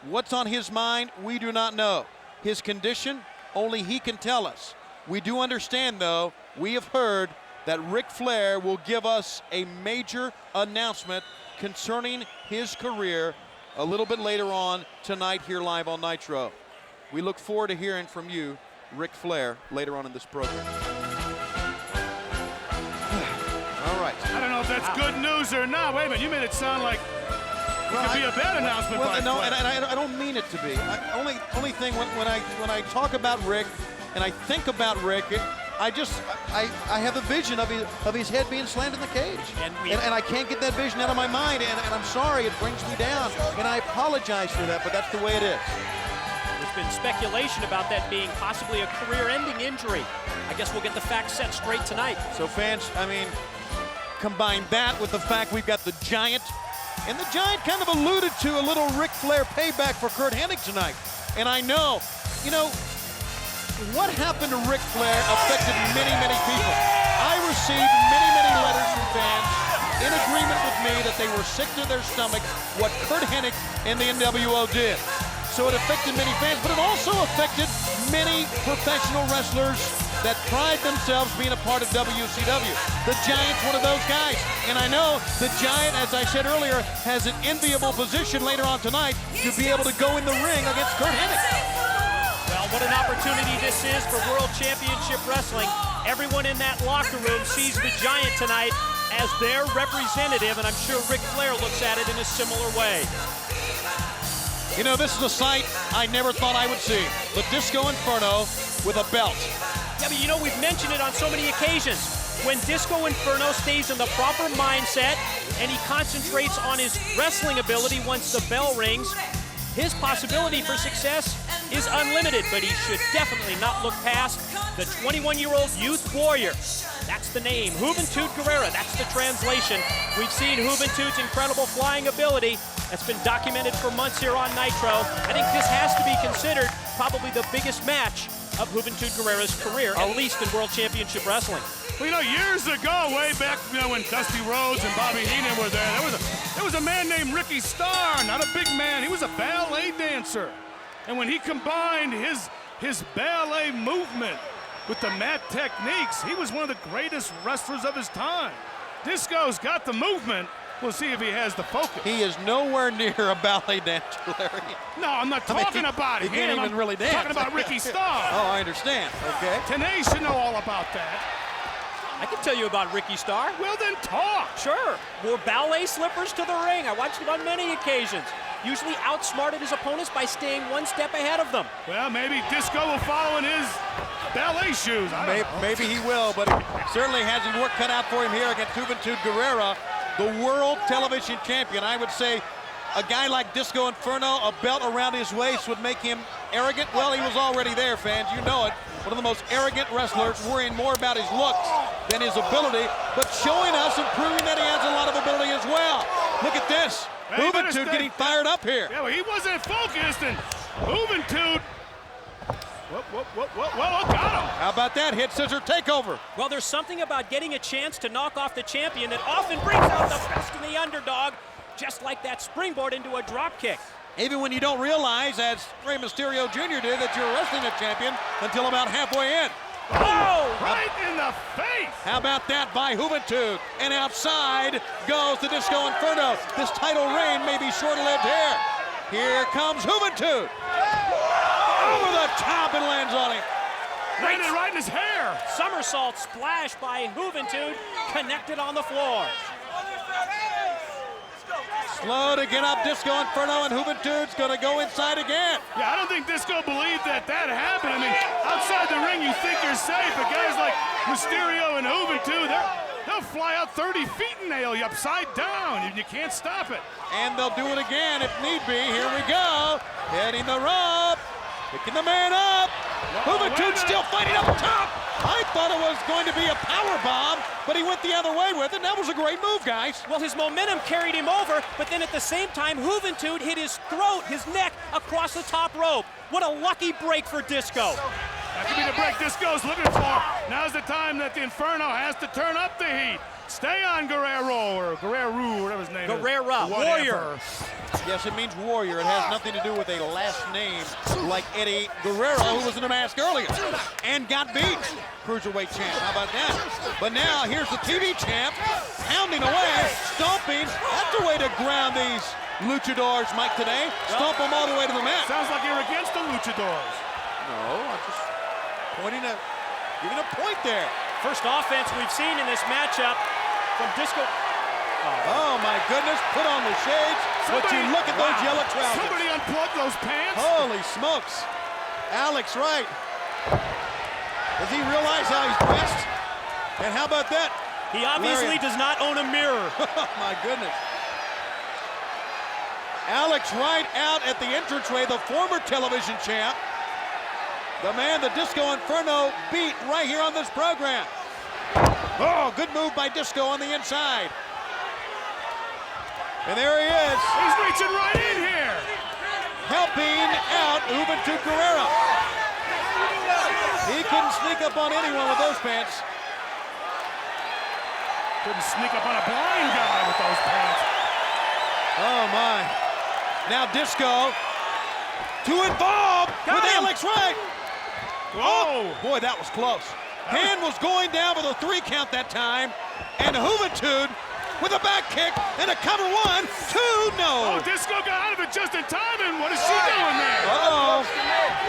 Speaker 1: What's on his mind, we do not know. His condition, only he can tell us. We do understand, though, we have heard that Ric Flair will give us a major announcement concerning his career a little bit later on tonight here live on Nitro. We look forward to hearing from you, Ric Flair, later on in this program. All right.
Speaker 3: I don't know if that's good news or not. Wait a minute, you made it sound like it could be a bad announcement.
Speaker 1: Well,
Speaker 3: by
Speaker 1: no,
Speaker 3: Flair.
Speaker 1: and I don't mean it to be. Only thing when I talk about Rick and I think about Rick, I have a vision of his head being slammed in the cage, and I can't get that vision out of my mind, and I'm sorry, it brings me down, and I apologize for that, but that's the way it is.
Speaker 2: There's been speculation about that being possibly a career-ending injury. I guess we'll get the facts set straight tonight.
Speaker 1: So fans, I mean, combine that with the fact we've got the Giant, and the Giant kind of alluded to a little Ric Flair payback for Curt Hennig tonight. And I know, what happened to Ric Flair affected many, many people. I received many, many letters from fans in agreement with me that they were sick to their stomach what Curt Hennig and the NWO did. So it affected many fans, but it also affected many professional wrestlers that pride themselves being a part of WCW. The Giant's one of those guys. And I know the Giant, as I said earlier, has an enviable position later on tonight to be able to go in the ring against Curt Hennig.
Speaker 2: Well, what an opportunity this is for World Championship Wrestling. Everyone in that locker room sees the Giant tonight as their representative, and I'm sure Ric Flair looks at it in a similar way.
Speaker 1: This is a sight I never thought I would see. The Disco Inferno with a belt.
Speaker 2: Yeah, but we've mentioned it on so many occasions. When Disco Inferno stays in the proper mindset and he concentrates on his wrestling ability once the bell rings, his possibility for success is unlimited, but he should definitely not look past the 21-year-old youth warrior. That's the name, Juventud Guerrera. That's the translation. We've seen Juventud's incredible flying ability. That's been documented for months here on Nitro. I think this has to be considered probably the biggest match of Juventud Guerrera's career, at least in World Championship Wrestling.
Speaker 3: Well, years ago, way back, when Dusty Rhodes and Bobby Heenan were there was a man named Ricky Starr, not a big man. He was a ballet dancer. And when he combined his ballet movement with the mat techniques, he was one of the greatest wrestlers of his time. Disco's got the movement. We'll see if he has the focus.
Speaker 1: He is nowhere near a ballet dancer, Larry.
Speaker 3: No, I'm not talking about him.
Speaker 1: He can't even really dance.
Speaker 3: I'm talking about Ricky Starr.
Speaker 1: Oh, I understand. Okay.
Speaker 3: Tenay should know all about that.
Speaker 2: I can tell you about Ricky Starr.
Speaker 3: Well, then talk.
Speaker 2: Sure. Wore ballet slippers to the ring. I watched it on many occasions. Usually outsmarted his opponents by staying one step ahead of them.
Speaker 3: Well, maybe Disco will follow in his ballet shoes.
Speaker 1: Maybe he will, but he certainly has his work cut out for him here against Juventud Guerrera, the world television champion. I would say a guy like Disco Inferno, a belt around his waist would make him arrogant. Well, he was already there, fans. You know it. One of the most arrogant wrestlers, worrying more about his looks than his ability, but showing us and proving that he has a lot of ability as well. Look at this.
Speaker 3: Hey,
Speaker 1: Juventud getting fired up here.
Speaker 3: Yeah, well, he wasn't focused, and Juventud. Well, got him.
Speaker 1: How about that hit scissor takeover?
Speaker 2: Well, there's something about getting a chance to knock off the champion that often brings out the best in the underdog, just like that springboard into a drop kick.
Speaker 1: Even when you don't realize, as Rey Mysterio Jr. did, that you're wrestling a champion until about halfway in.
Speaker 2: Oh!
Speaker 3: Right in the face.
Speaker 1: How about that by Juventud? And outside goes the Disco Inferno. This title reign may be short-lived here. Here comes Juventud. Over the top and lands on him.
Speaker 3: Landed right in his hair.
Speaker 2: Somersault splash by Juventud, connected on the floor.
Speaker 1: Slow to get up Disco Inferno, and Juventud's going to go inside again.
Speaker 3: Yeah, I don't think Disco believed that happened. I mean, outside the ring, you think you're safe, but guys like Mysterio and Juventud, they'll fly out 30 feet and nail you upside down, and you can't stop it.
Speaker 1: And they'll do it again if need be. Here we go. Hitting the rope. Picking the man up. Juventud still fighting up top. I thought it was going to be a power bomb, but he went the other way with it. That was a great move, guys.
Speaker 2: Well, his momentum carried him over, but then at the same time, Juventud hit his throat, his neck, across the top rope. What a lucky break for Disco.
Speaker 3: That could be the break Disco's looking for. Now's the time that the Inferno has to turn up the heat. Stay on Guerrero, or Guerrero, whatever his name is.
Speaker 2: Guerrero,
Speaker 3: Whatever.
Speaker 2: warrior.
Speaker 1: Yes, it means warrior. It has nothing to do with a last name like Eddie Guerrero, who was in a mask earlier and got beat. Cruiserweight champ, how about that? But now here's the TV champ, pounding away, stomping. That's the way to ground these luchadors, Mike, today. Stomp them all the way to the mat.
Speaker 3: Sounds like you're against the luchadors.
Speaker 1: No, I'm just pointing at, giving a point there.
Speaker 2: First offense we've seen in this matchup from Disco.
Speaker 1: Oh my goodness, put on the shades. But you look at those yellow trousers.
Speaker 3: Somebody unplugged those pants.
Speaker 1: Holy smokes. Alex Wright. Does he realize how he's dressed? And how about that?
Speaker 2: He obviously does not own a mirror.
Speaker 1: Oh my goodness. Alex Wright out at the entranceway, the former television champ. The man the Disco Inferno beat right here on this program. Oh, good move by Disco on the inside. And there he is.
Speaker 3: He's reaching right in here.
Speaker 1: Helping out Juventud Guerrero. He couldn't sneak up on anyone with those pants.
Speaker 3: Couldn't sneak up on a blind guy with those pants.
Speaker 1: Oh my. Now Disco too involved with
Speaker 2: him.
Speaker 1: Alex Wright.
Speaker 3: Whoa.
Speaker 1: Oh, boy, that was close. Hand was going down with a 3 count that time. And Juventud with a back kick and a cover 1, 2, no.
Speaker 3: Oh, Disco got out of it just in time, and what is she doing there?
Speaker 1: Uh-oh.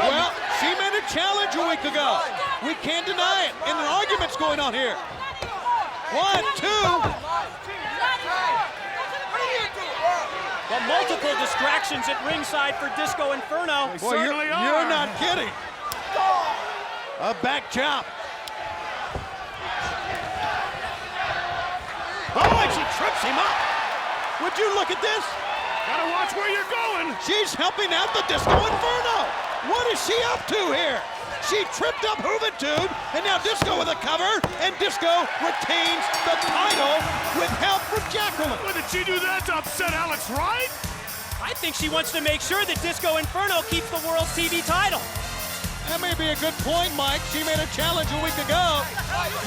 Speaker 1: Well, she made a challenge a week ago. We can't deny it. And an argument's going on here. 1, 2.
Speaker 2: Well, multiple distractions at ringside for Disco Inferno.
Speaker 1: Boy,
Speaker 3: Certainly
Speaker 1: you're
Speaker 3: are.
Speaker 1: not kidding. A back chop. Oh, and she trips him up. Would you look at this?
Speaker 3: Gotta watch where you're going.
Speaker 1: She's helping out the Disco Inferno. What is she up to here? She tripped up Juventud, and now Disco with a cover, and Disco retains the title with help from Jacqueline.
Speaker 3: What, did she do that to upset Alex Wright?
Speaker 2: I think she wants to make sure that Disco Inferno keeps the World TV title.
Speaker 1: That may be a good point, Mike. She made a challenge a week ago.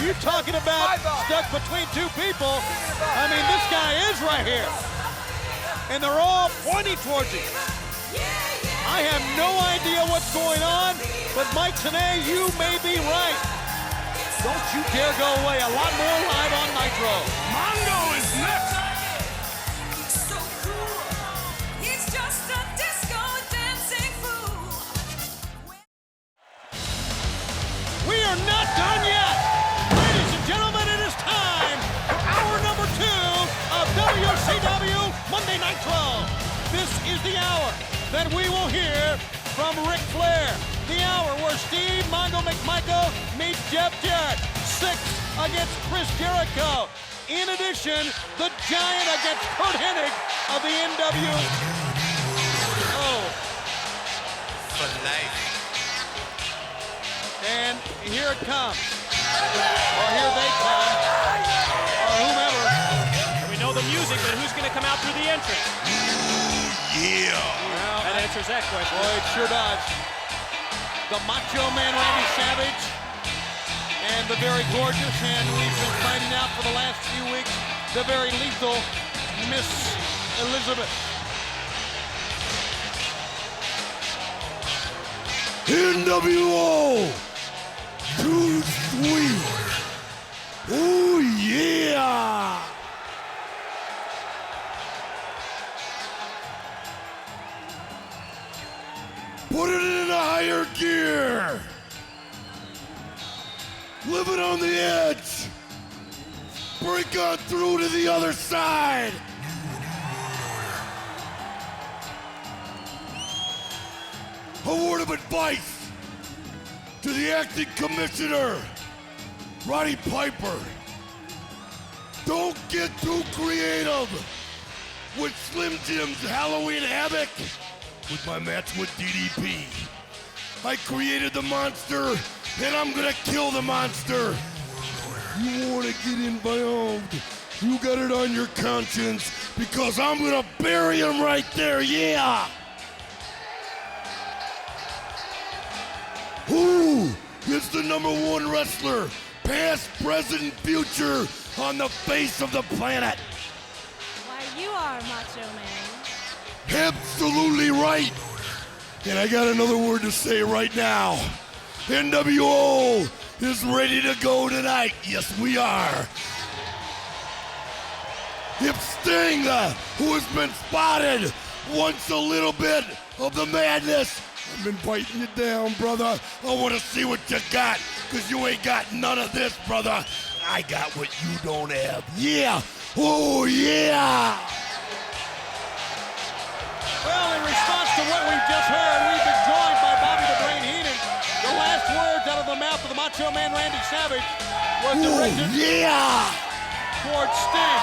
Speaker 1: You talking about stuck between two people. I mean, this guy is right here. And they're all pointing towards him. I have no idea what's going on, but Mike Tenay, you may be right. Don't you dare go away. A lot more live on Nitro.
Speaker 3: Mongo is next.
Speaker 1: We are not done yet. Ladies and gentlemen, it is time for hour number 2 of WCW Monday Night 12. This is the hour that we will hear from Ric Flair. The hour where Steve Mongo McMichael meets Jeff Jarrett. 6 against Chris Jericho. In addition, the Giant against Kurt Hennig of the NWO.
Speaker 8: For life.
Speaker 1: And here it comes. Well, here they come. Or whomever.
Speaker 2: We know the music, but who's going to come out through the entrance?
Speaker 5: Yeah.
Speaker 1: Well,
Speaker 2: That answers that question.
Speaker 1: boy, it sure does. The Macho Man Randy Savage and the very gorgeous, and we've been finding out for the last few weeks, the very lethal Miss Elizabeth.
Speaker 5: NWO. Too sweet. Oh, yeah. Put it in a higher gear. Living on the edge. Break on through to the other side. A word of advice to the acting commissioner, Roddy Piper. Don't get too creative with Slim Jim's Halloween Havoc with my match with DDP. I created the monster, and I'm gonna kill the monster. You wanna get involved, you got it on your conscience, because I'm gonna bury him right there, yeah! Who is the #1 wrestler, past, present, future, on the face of the planet?
Speaker 8: Why, you are Macho Man.
Speaker 5: Absolutely right. And I got another word to say right now. NWO is ready to go tonight. Yes, we are. If Sting, who has been spotted, wants a little bit of the madness, I've been biting you down, brother. I want to see what you got, because you ain't got none of this, brother. I got what you don't have. Yeah. Oh, yeah.
Speaker 1: Well, in response to what we've just heard, we've been joined by Bobby the Brain Heenan. The last words out of the mouth of the Macho Man Randy Savage was
Speaker 5: Oh,
Speaker 1: directed
Speaker 5: yeah.
Speaker 1: towards Sting,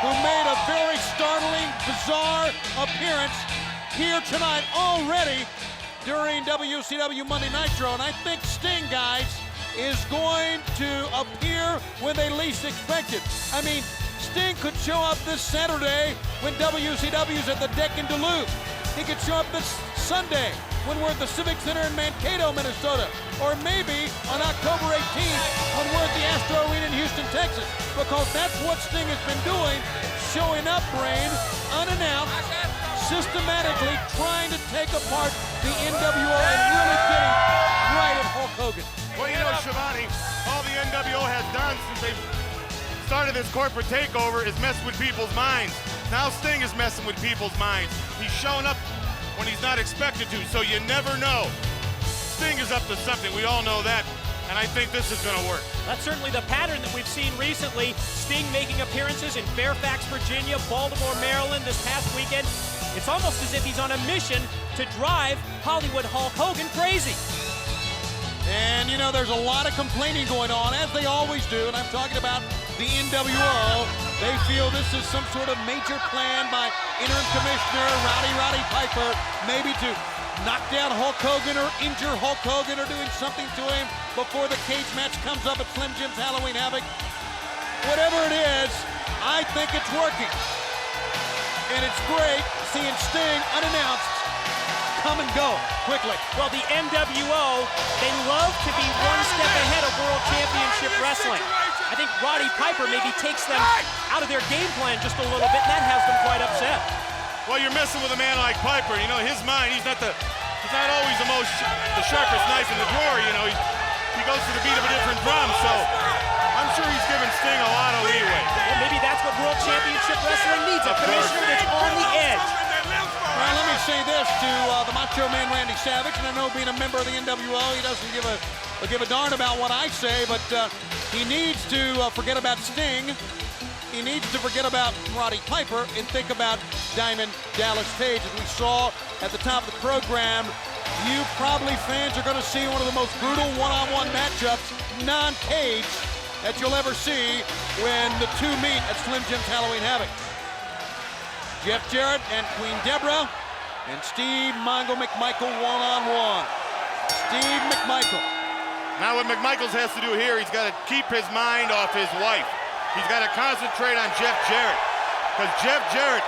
Speaker 1: who made a very startling, bizarre appearance here tonight already during WCW Monday Nitro. And I think Sting, guys, is going to appear when they least expect it. I mean, Sting could show up this Saturday when WCW's at the Deck in Duluth. He could show up this Sunday when we're at the Civic Center in Mankato, Minnesota. Or maybe on October 18th when we're at the Astro Arena in Houston, Texas. Because that's what Sting has been doing, showing up, Brain, unannounced, systematically trying to take apart the NWO and really getting right at Hulk Hogan.
Speaker 3: Well, you know, Shivani, all the NWO has done since they started this corporate takeover is mess with people's minds. Now Sting is messing with people's minds. He's showing up when he's not expected to, so you never know. Sting is up to something, we all know that, and I think this is gonna work.
Speaker 2: That's certainly the pattern that we've seen recently. Sting making appearances in Fairfax, Virginia, Baltimore, Maryland this past weekend. It's almost as if he's on a mission to drive Hollywood Hulk Hogan crazy.
Speaker 1: And, you know, there's a lot of complaining going on, as they always do, and I'm talking about the NWO. They feel this is some sort of major plan by interim commissioner Roddy Piper, maybe to knock down Hulk Hogan or injure Hulk Hogan or doing something to him before the cage match comes up at Slim Jim's Halloween Havoc. Whatever it is, I think it's working. And it's great seeing Sting unannounced come and go quickly.
Speaker 2: Well, the NWO, they love to be one step ahead of World Championship Wrestling. I think Roddy Piper maybe takes them out of their game plan just a little bit, and that has them quite upset.
Speaker 3: Well, you're messing with a man like Piper. You know, his mind, he's not always the sharpest knife in the drawer. You know, he goes to the beat of a different drum. So I'm sure he's giving Sting a lot of leeway.
Speaker 2: Well, maybe that's what World Championship Wrestling needs, a commissioner that's on the edge.
Speaker 1: Well, let me say this to the Macho Man Randy Savage, and I know being a member of the NWO, he doesn't give a darn about what I say, but he needs to forget about Sting. He needs to forget about Roddy Piper and think about Diamond Dallas Page. As we saw at the top of the program, you probably fans are going to see one of the most brutal one-on-one matchups, non-cage, that you'll ever see when the two meet at Slim Jim's Halloween Havoc. Jeff Jarrett and Queen Deborah and Steve Mongo McMichael one-on-one. Steve McMichael
Speaker 6: Now what McMichaels has to do here, he's got to keep his mind off his wife. He's got to concentrate on Jeff Jarrett. Because Jeff Jarrett,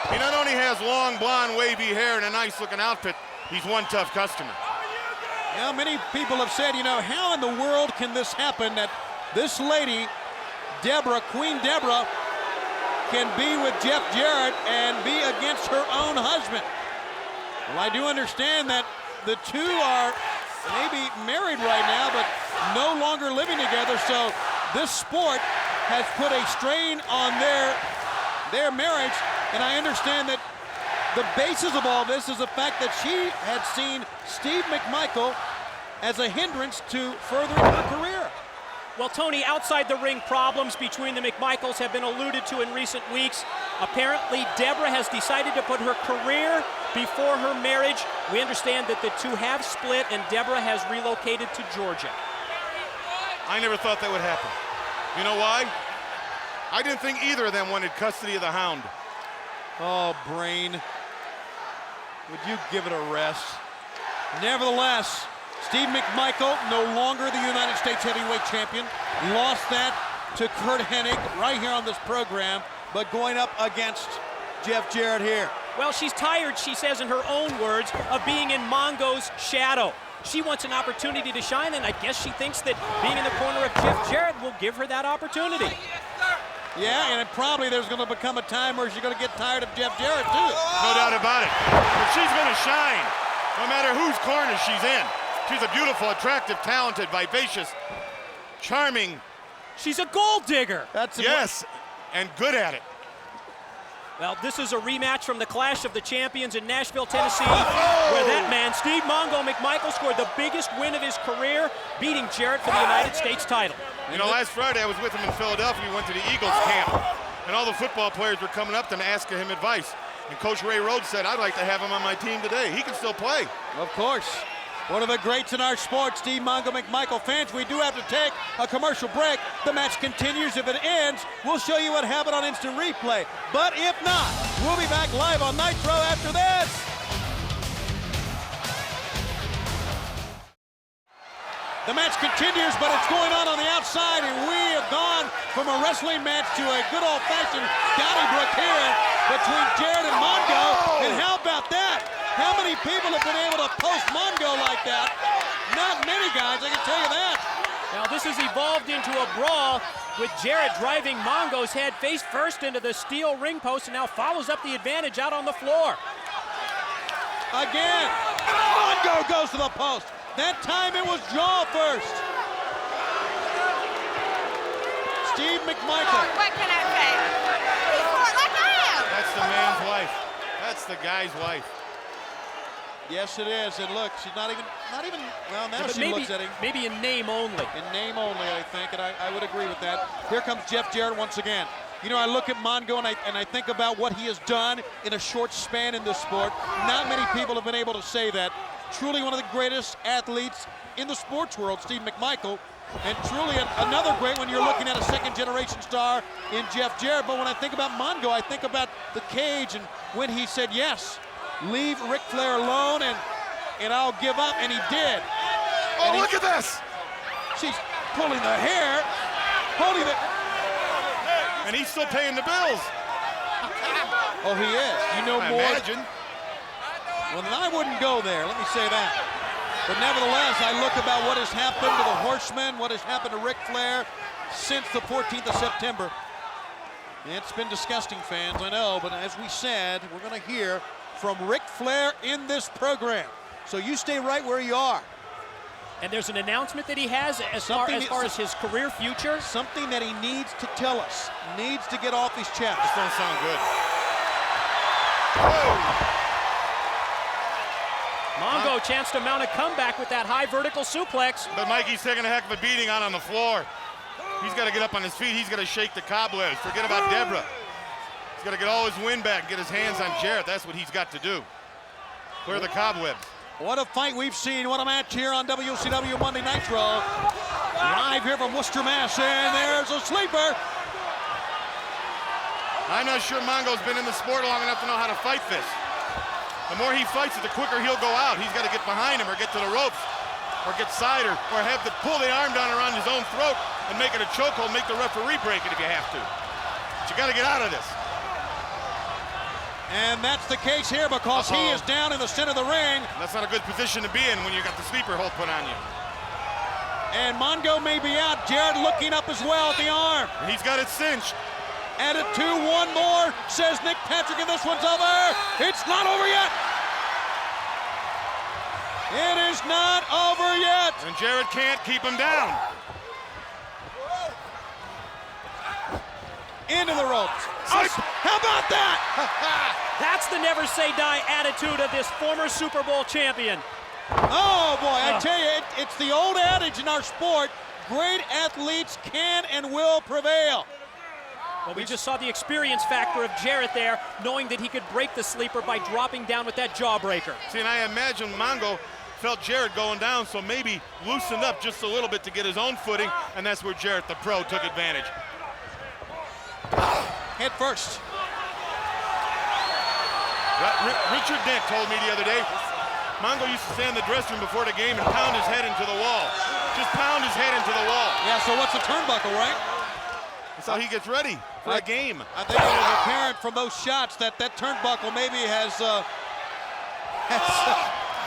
Speaker 6: he not only has long, blonde, wavy hair and a nice-looking outfit, he's one tough customer.
Speaker 1: Yeah, many people have said, you know, how in the world can this happen that this lady, Deborah, Queen Deborah, can be with Jeff Jarrett and be against her own husband? Well, I do understand that the two are maybe married right now, but no longer living together, so this sport has put a strain on their marriage, and I understand that the basis of all this is the fact that she had seen Steve McMichael as a hindrance to furthering her career.
Speaker 2: Well, Tony, outside the ring problems between the McMichaels have been alluded to in recent weeks. Apparently, Deborah has decided to put her career before her marriage. We understand that the two have split and Deborah has relocated to Georgia.
Speaker 6: I never thought that would happen. You know why? I didn't think either of them wanted custody of the Hound.
Speaker 1: Oh, Brain, would you give it a rest? Nevertheless, Steve McMichael, no longer the United States heavyweight champion, lost that to Curt Hennig right here on this program, but going up against Jeff Jarrett here.
Speaker 2: Well, she's tired, she says in her own words, of being in Mongo's shadow. She wants an opportunity to shine, and I guess she thinks that being in the corner of Jeff Jarrett will give her that opportunity.
Speaker 1: Yeah, and probably there's going to become a time where she's going to get tired of Jeff Jarrett, too.
Speaker 6: No doubt about it. But she's going to shine, no matter whose corner she's in. She's a beautiful, attractive, talented, vivacious, charming.
Speaker 2: She's a gold digger.
Speaker 6: Yes, and good at it.
Speaker 2: Well, this is a rematch from the Clash of the Champions in Nashville, Tennessee, where that man, Steve Mongo McMichael, scored the biggest win of his career, beating Jarrett for the United States title.
Speaker 6: You know, last Friday I was with him in Philadelphia. We went to the Eagles camp, and all the football players were coming up to him asking him advice. And Coach Ray Rhodes said, I'd like to have him on my team today. He can still play.
Speaker 1: Of course. One of the greats in our sport, Steve Mongo McMichael. Fans, we do have to take a commercial break. The match continues. If it ends, we'll show you what happened on instant replay. But if not, we'll be back live on Nitro after this. The match continues, but it's going on the outside, and we have gone from a wrestling match to a good old-fashioned Donnybrook here between Jarrett and Mongo. And how about that? How many people have been able to post Mongo like that? Not many guys, I can tell you that.
Speaker 2: Now this has evolved into a brawl with Jarrett driving Mongo's head face first into the steel ring post and now follows up the advantage out on the floor.
Speaker 1: Again, Mongo goes to the post. That time it was jaw first. Steve McMichael.
Speaker 8: What can I say? He's smart like I am.
Speaker 6: That's the man's wife. That's the guy's wife.
Speaker 1: Yes, it is. And look, she's not even, well, now
Speaker 2: But
Speaker 1: she
Speaker 2: maybe,
Speaker 1: looks at him.
Speaker 2: maybe in name only.
Speaker 1: In name only, I think, and I would agree with that. Here comes Jeff Jarrett once again. You know, I look at Mongo and I think about what he has done in a short span in this sport. Not many people have been able to say that. Truly one of the greatest athletes in the sports world, Steve McMichael. And truly another great one. You're looking at a second-generation star in Jeff Jarrett. But when I think about Mongo, I think about the cage and when he said yes. Leave Ric Flair alone and I'll give up, and he did.
Speaker 6: Oh, look at this!
Speaker 1: She's pulling the hair, holding the...
Speaker 6: And he's still paying the bills.
Speaker 1: Oh, he is. You know
Speaker 6: I
Speaker 1: more.
Speaker 6: imagine.
Speaker 1: Well, then I wouldn't go there, let me say that. But nevertheless, I look about what has happened to the Horsemen, what has happened to Ric Flair since the 14th of September. It's been disgusting, fans, I know, but as we said, we're going to hear from Ric Flair in this program. So you stay right where you are.
Speaker 2: And there's an announcement that he has as far as his career future.
Speaker 1: Something that he needs to tell us, needs to get off his chest.
Speaker 6: This don't sound good.
Speaker 2: Mongo chance to mount a comeback with that high vertical suplex.
Speaker 6: But Mikey's taking a heck of a beating out on the floor. He's got to get up on his feet. He's got to shake the cobwebs. Forget about Deborah. He's got to get all his wind back and get his hands on Jarrett. That's what he's got to do. Clear the cobwebs.
Speaker 1: What a fight we've seen. What a match here on WCW Monday Nitro. Live here from Worcester, Mass. And there's a sleeper.
Speaker 6: I'm not sure Mongo's been in the sport long enough to know how to fight this. The more he fights it, the quicker he'll go out. He's got to get behind him or get to the ropes. or get side or have to pull the arm down around his own throat and make it a chokehold, make the referee break it if you have to. But you got to get out of this.
Speaker 1: And that's the case here because he is down in the center of the ring.
Speaker 6: That's not a good position to be in when you got the sleeper hold put on you.
Speaker 1: And Mongo may be out. Jarrett looking up as well at the arm.
Speaker 6: And he's got it cinched.
Speaker 1: Added to one more, says Nick Patrick, and this one's over. It's not over yet. It is not over yet.
Speaker 6: And Jarrett can't keep him down.
Speaker 1: Into the ropes. How about that?
Speaker 2: That's the never say die attitude of this former Super Bowl champion.
Speaker 1: Oh boy, I tell you, it's the old adage in our sport, great athletes can and will prevail.
Speaker 2: Well, we just saw the experience factor of Jarrett there, knowing that he could break the sleeper by dropping down with that jawbreaker.
Speaker 6: See, and I imagine Mongo felt Jarrett going down, so maybe loosened up just a little bit to get his own footing, and that's where Jarrett, the pro, took advantage.
Speaker 1: Head first.
Speaker 6: Richard Dent told me the other day, Mongo used to stand in the dressing room before the game and pound his head into the wall. Just pound his head into the wall.
Speaker 1: Yeah, so what's the turnbuckle, right?
Speaker 6: That's how he gets ready for a game.
Speaker 1: I think it was apparent from those shots that that turnbuckle maybe has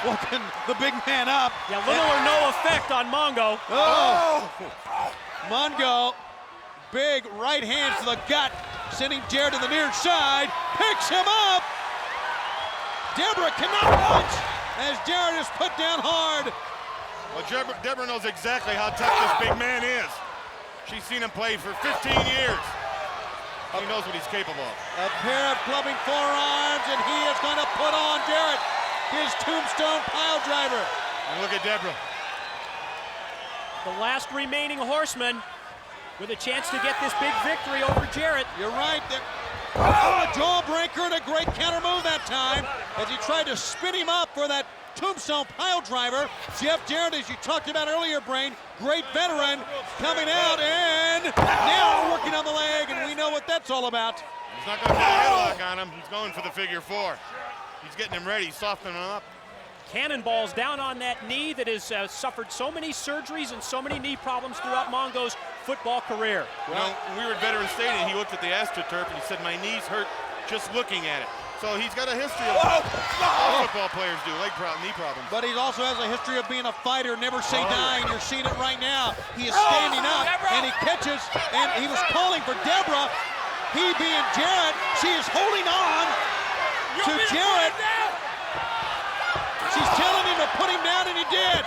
Speaker 1: woken the big man up.
Speaker 2: Yeah, little or no effect on Mongo.
Speaker 1: Oh! Mongo, big right hand to the gut, sending Jarrett to the near side, picks him up. Deborah cannot punch as Jarrett is put down hard.
Speaker 6: Well, Deborah knows exactly how tough this big man is. She's seen him play for 15 years. He knows what he's capable of.
Speaker 1: A pair of clubbing forearms, and he is going to put on Jarrett his tombstone pile driver.
Speaker 6: And look at Deborah.
Speaker 2: The last remaining horseman with a chance to get this big victory over Jarrett.
Speaker 1: You're right. Oh, a jawbreaker and a great counter move that time as he tried to spin him up for that tombstone pile driver. Jeff Jarrett, as you talked about earlier, Brain, great veteran, coming out and now working on the leg, and we know what that's all about.
Speaker 6: He's not going to put a headlock on him. He's going for the figure four. He's getting him ready, softening him up.
Speaker 2: Cannonballs down on that knee that has suffered so many surgeries and so many knee problems throughout Mongo's football career.
Speaker 6: You know, when we were at Veterans Stadium, he looked at the AstroTurf and he said, my knees hurt just looking at it. So he's got a history of all football players do, knee problems.
Speaker 1: But he also has a history of being a fighter, never say die, and you're seeing it right now. He is standing up, and he catches, and he was calling for Deborah. He being Jarrett, she is holding on to Jarrett. She's telling him to put him down, and he did.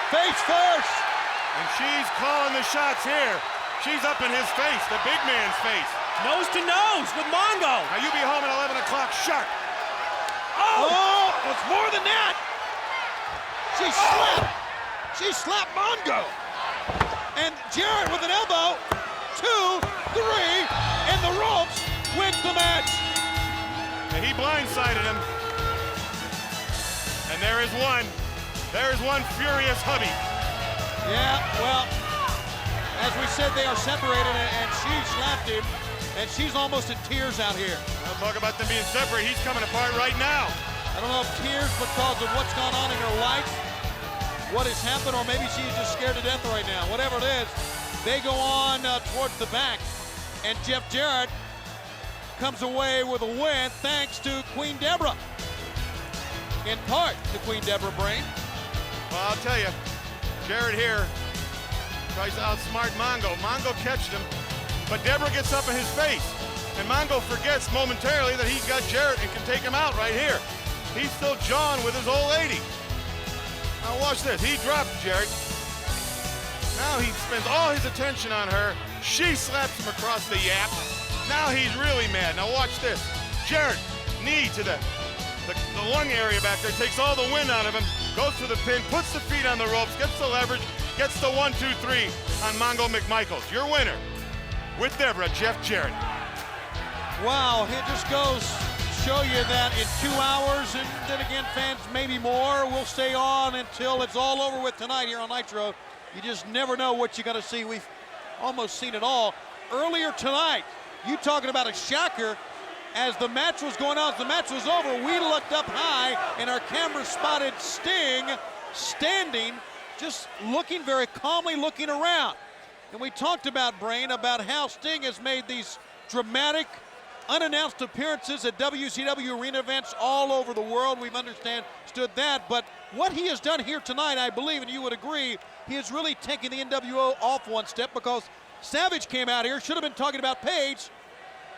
Speaker 1: Face first.
Speaker 6: And she's calling the shots here. She's up in his face, the big man's face.
Speaker 2: Nose to nose with Mongo.
Speaker 6: Now you be home at 11 o'clock sharp.
Speaker 1: Oh, it's more than that. She slapped Mongo. And Jarrett with an elbow. 2, 3, and the ropes wins the match.
Speaker 6: And he blindsided him. And there is one. There is one furious hubby.
Speaker 1: Yeah, well, as we said, they are separated, and she slapped him, and she's almost in tears out here.
Speaker 6: I'll talk about them being separate. He's coming apart right now.
Speaker 1: I don't know if tears because of what's gone on in her life, what has happened, or maybe she's just scared to death right now. Whatever it is, they go on towards the back, and Jeff Jarrett comes away with a win thanks to Queen Deborah. In part to Queen Deborah, Brain.
Speaker 6: Well, I'll tell you, Jarrett here tries to outsmart Mongo. Mongo catched him, but Deborah gets up in his face. And Mongo forgets momentarily that he's got Jarrett and can take him out right here. He's still jawing with his old lady. Now watch this, he dropped Jarrett. Now he spends all his attention on her. She slaps him across the yap. Now he's really mad. Now watch this. Jarrett, knee to the lung area back there, takes all the wind out of him, goes to the pin, puts the feet on the ropes, gets the leverage, gets the 1, 2, 3 on Mongo McMichaels. Your winner, with Deborah, Jeff Jarrett.
Speaker 1: Wow, it just goes to show you that in 2 hours, and then again, fans, maybe more, we'll stay on until it's all over with tonight here on Nitro. You just never know what you're going to see. We've almost seen it all. Earlier tonight, you talking about a shocker as the match was going on, as the match was over, we looked up high and our camera spotted Sting standing, just looking very calmly, looking around. And we talked about, Brain, about how Sting has made these dramatic, unannounced appearances at WCW arena events all over the world. We've understood that, but what he has done here tonight, I believe, and you would agree, he has really taken the NWO off one step, because Savage came out here, should have been talking about Page,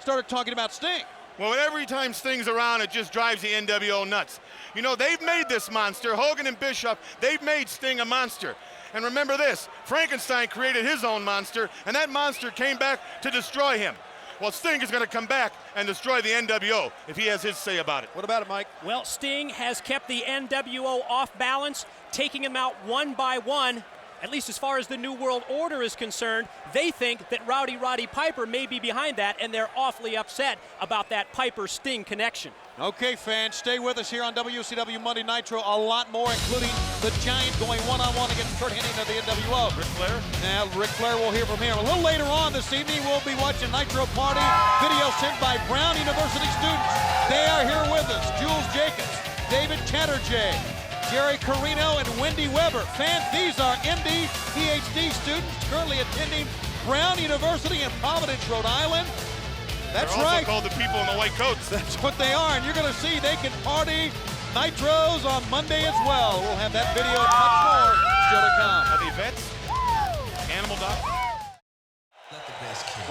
Speaker 1: started talking about Sting.
Speaker 6: Well, every time Sting's around, it just drives the NWO nuts. You know, they've made this monster, Hogan and Bischoff, they've made Sting a monster. And remember this, Frankenstein created his own monster, and that monster came back to destroy him. Well, Sting is going to come back and destroy the NWO if he has his say about it.
Speaker 1: What about it, Mike?
Speaker 2: Well, Sting has kept the NWO off balance, taking them out one by one. At least as far as the New World Order is concerned, they think that Roddy Piper may be behind that, and they're awfully upset about that Piper-Sting connection.
Speaker 1: Okay, fans, stay with us here on WCW Monday Nitro. A lot more, including the Giant going one-on-one against Kurt Hennig of the NWO.
Speaker 6: Ric Flair?
Speaker 1: Now, Ric Flair will hear from him. A little later on this evening, we'll be watching Nitro Party, video sent by Brown University students. They are here with us. Jules Jacobs, David Chatterjee, Jerry Carino, and Wendy Weber. Fans, these are MD, PhD students currently attending Brown University in Providence, Rhode Island. That's
Speaker 6: They're also
Speaker 1: right.
Speaker 6: called the people in the white coats.
Speaker 1: That's what they are, and you're going to see they can party Nitros on Monday as well. We'll have that video and much more still to come.
Speaker 6: Are they vets? Animal doctor?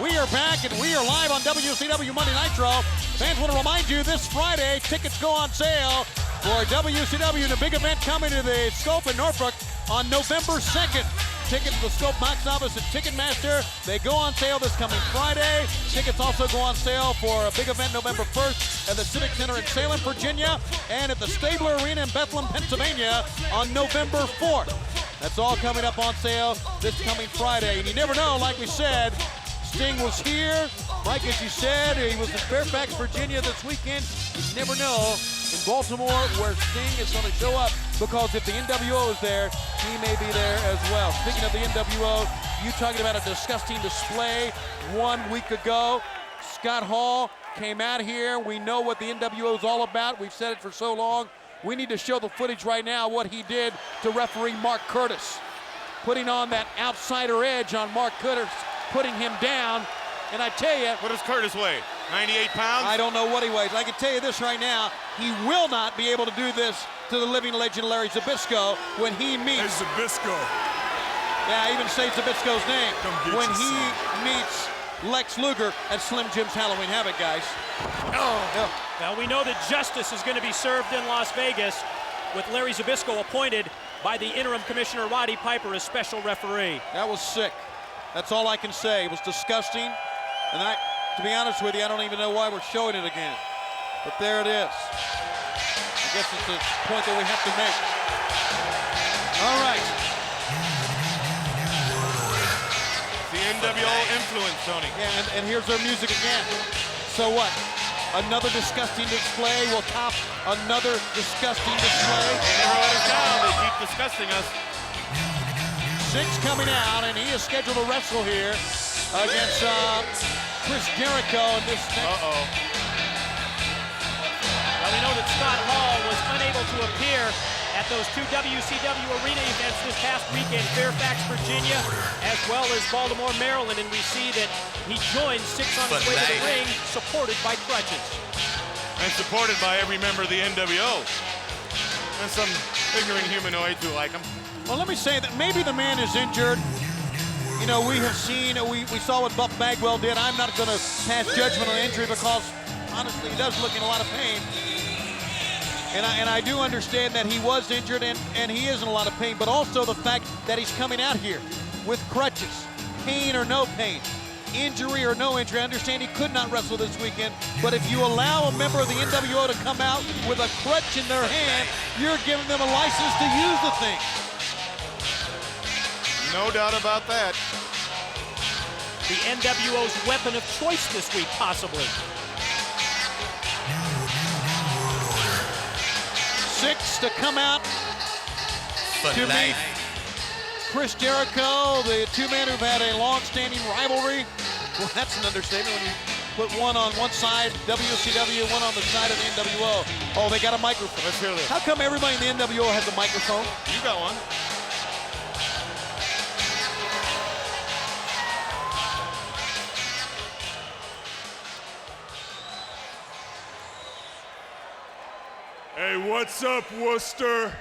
Speaker 1: We are back, and we are live on WCW Monday Nitro. Fans, want to remind you, this Friday, tickets go on sale for WCW and a big event coming to the Scope in Norfolk on November 2nd. Tickets to the Scope box office at Ticketmaster. They go on sale this coming Friday. Tickets also go on sale for a big event November 1st at the Civic Center in Salem, Virginia, and at the Stabler Arena in Bethlehem, Pennsylvania on November 4th. That's all coming up on sale this coming Friday. And you never know, like we said, Sting was here. Mike, as you said, he was in Fairfax, Virginia this weekend. You never know in Baltimore where Sting is going to show up, because if the NWO is there, he may be there as well. Speaking of the NWO, you talking about a disgusting display 1 week ago. Scott Hall came out here. We know what the NWO is all about. We've said it for so long. We need to show the footage right now, what he did to referee Mark Curtis, putting on that outsider edge on Mark Curtis, putting him down. And I tell you,
Speaker 6: What does Curtis weigh? 98 pounds?
Speaker 1: I don't know what he weighs. I can tell you this right now, he will not be able to do this to the living legend Larry Zbyszko when he meets.
Speaker 5: Hey, Zbyszko.
Speaker 1: Yeah, I even say Zbyszko's name.
Speaker 5: Come get
Speaker 1: When
Speaker 5: you
Speaker 1: he
Speaker 5: some.
Speaker 1: meets Lex Luger at Slim Jim's Halloween Havoc, guys. Oh.
Speaker 2: Now, we know that justice is going to be served in Las Vegas with Larry Zbyszko appointed by the interim commissioner Roddy Piper as special referee.
Speaker 1: That was sick. That's all I can say. It was disgusting. And to be honest with you, I don't even know why we're showing it again. But there it is. I guess it's a point that we have to make. All right.
Speaker 6: The NWO influence, Tony.
Speaker 1: Yeah, and here's their music again. So what? Another disgusting display will top another disgusting display.
Speaker 6: They never let us down. They keep disgusting us.
Speaker 1: Six coming out, and he is scheduled to wrestle here against Chris Jericho in this next.
Speaker 2: Well, we know that Scott Hall was unable to appear at those two WCW arena events this past weekend, Fairfax, Virginia, as well as Baltimore, Maryland, and we see that he joins Six on his way to the ring, supported by crutches.
Speaker 6: And supported by every member of the NWO. And some ignorant humanoids who like him.
Speaker 1: Well, let me say that maybe the man is injured. You know, we have seen, we saw what Buff Bagwell did. I'm not going to pass judgment on injury because, honestly, he does look in a lot of pain. And I do understand that he was injured and he is in a lot of pain, but also the fact that he's coming out here with crutches, pain or no pain, injury or no injury. I understand he could not wrestle this weekend, but if you allow a member of the NWO to come out with a crutch in their hand, you're giving them a license to use the thing.
Speaker 6: No doubt about that.
Speaker 2: The NWO's weapon of choice this week, possibly.
Speaker 1: Six to come out to meet Chris Jericho, the two men who've had a long-standing rivalry. Well, that's an understatement when you put one on one side, WCW, one on the side of the NWO. Oh, they got a microphone.
Speaker 6: Let's hear this.
Speaker 1: How come everybody in the NWO has a microphone?
Speaker 6: You got one.
Speaker 3: Hey, what's up, Worcester?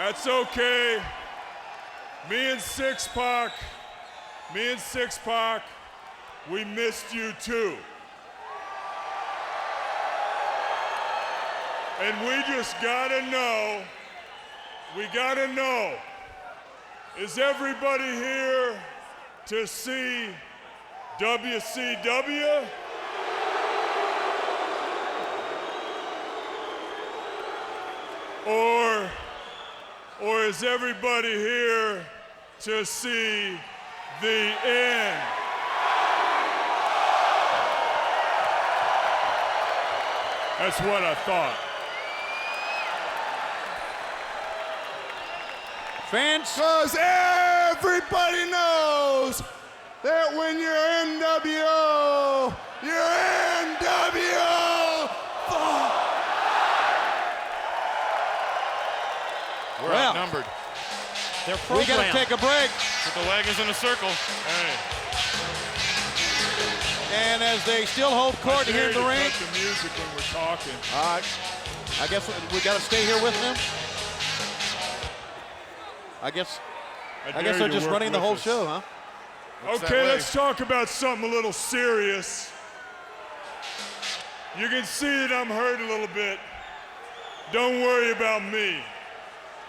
Speaker 3: That's okay. Me and Six Pac, we missed you too. And we just gotta know, is everybody here to see WCW? Or is everybody here to see the end? That's what I thought.
Speaker 1: Fans?
Speaker 5: Because everybody knows that when you're NWO, you're NWO.
Speaker 6: We're
Speaker 1: Well,
Speaker 6: outnumbered.
Speaker 2: They're
Speaker 1: We got
Speaker 2: programmed.
Speaker 1: to take a break.
Speaker 6: Put the wagons in a circle.
Speaker 3: Hey,
Speaker 1: And as they still hold court
Speaker 3: I
Speaker 1: here in the
Speaker 3: dare you
Speaker 1: ring,
Speaker 3: cut the music when we're talking.
Speaker 1: all right, I guess we got to stay here with them. I guess
Speaker 3: dare
Speaker 1: they're
Speaker 3: you to
Speaker 1: just
Speaker 3: work
Speaker 1: running the
Speaker 3: with
Speaker 1: whole
Speaker 3: us.
Speaker 1: show, huh?
Speaker 6: Looks that
Speaker 3: Okay,
Speaker 6: way.
Speaker 3: let's talk about something a little serious. You can see that I'm hurt a little bit. Don't worry about me.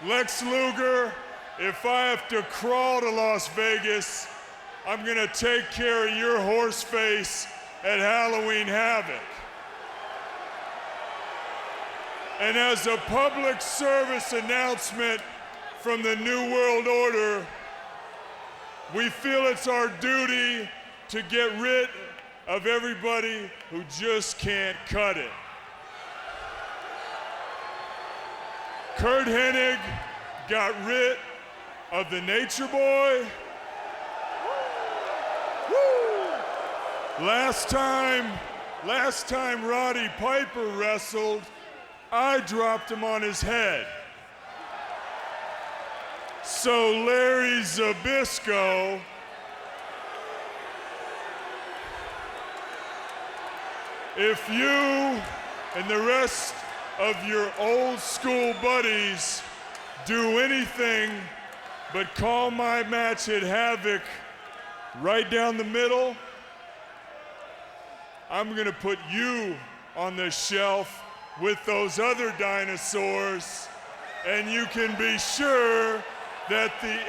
Speaker 3: Lex Luger, if I have to crawl to Las Vegas, I'm gonna take care of your horse face at Halloween Havoc. And as a public service announcement from the New World Order, we feel it's our duty to get rid of everybody who just can't cut it. Kurt Hennig got rid of the Nature Boy. Last time Roddy Piper wrestled, I dropped him on his head. So Larry Zbyszko if you and the rest of your old school buddies do anything but call my match at Havoc right down the middle, I'm gonna put you on the shelf with those other dinosaurs, and you can be sure that the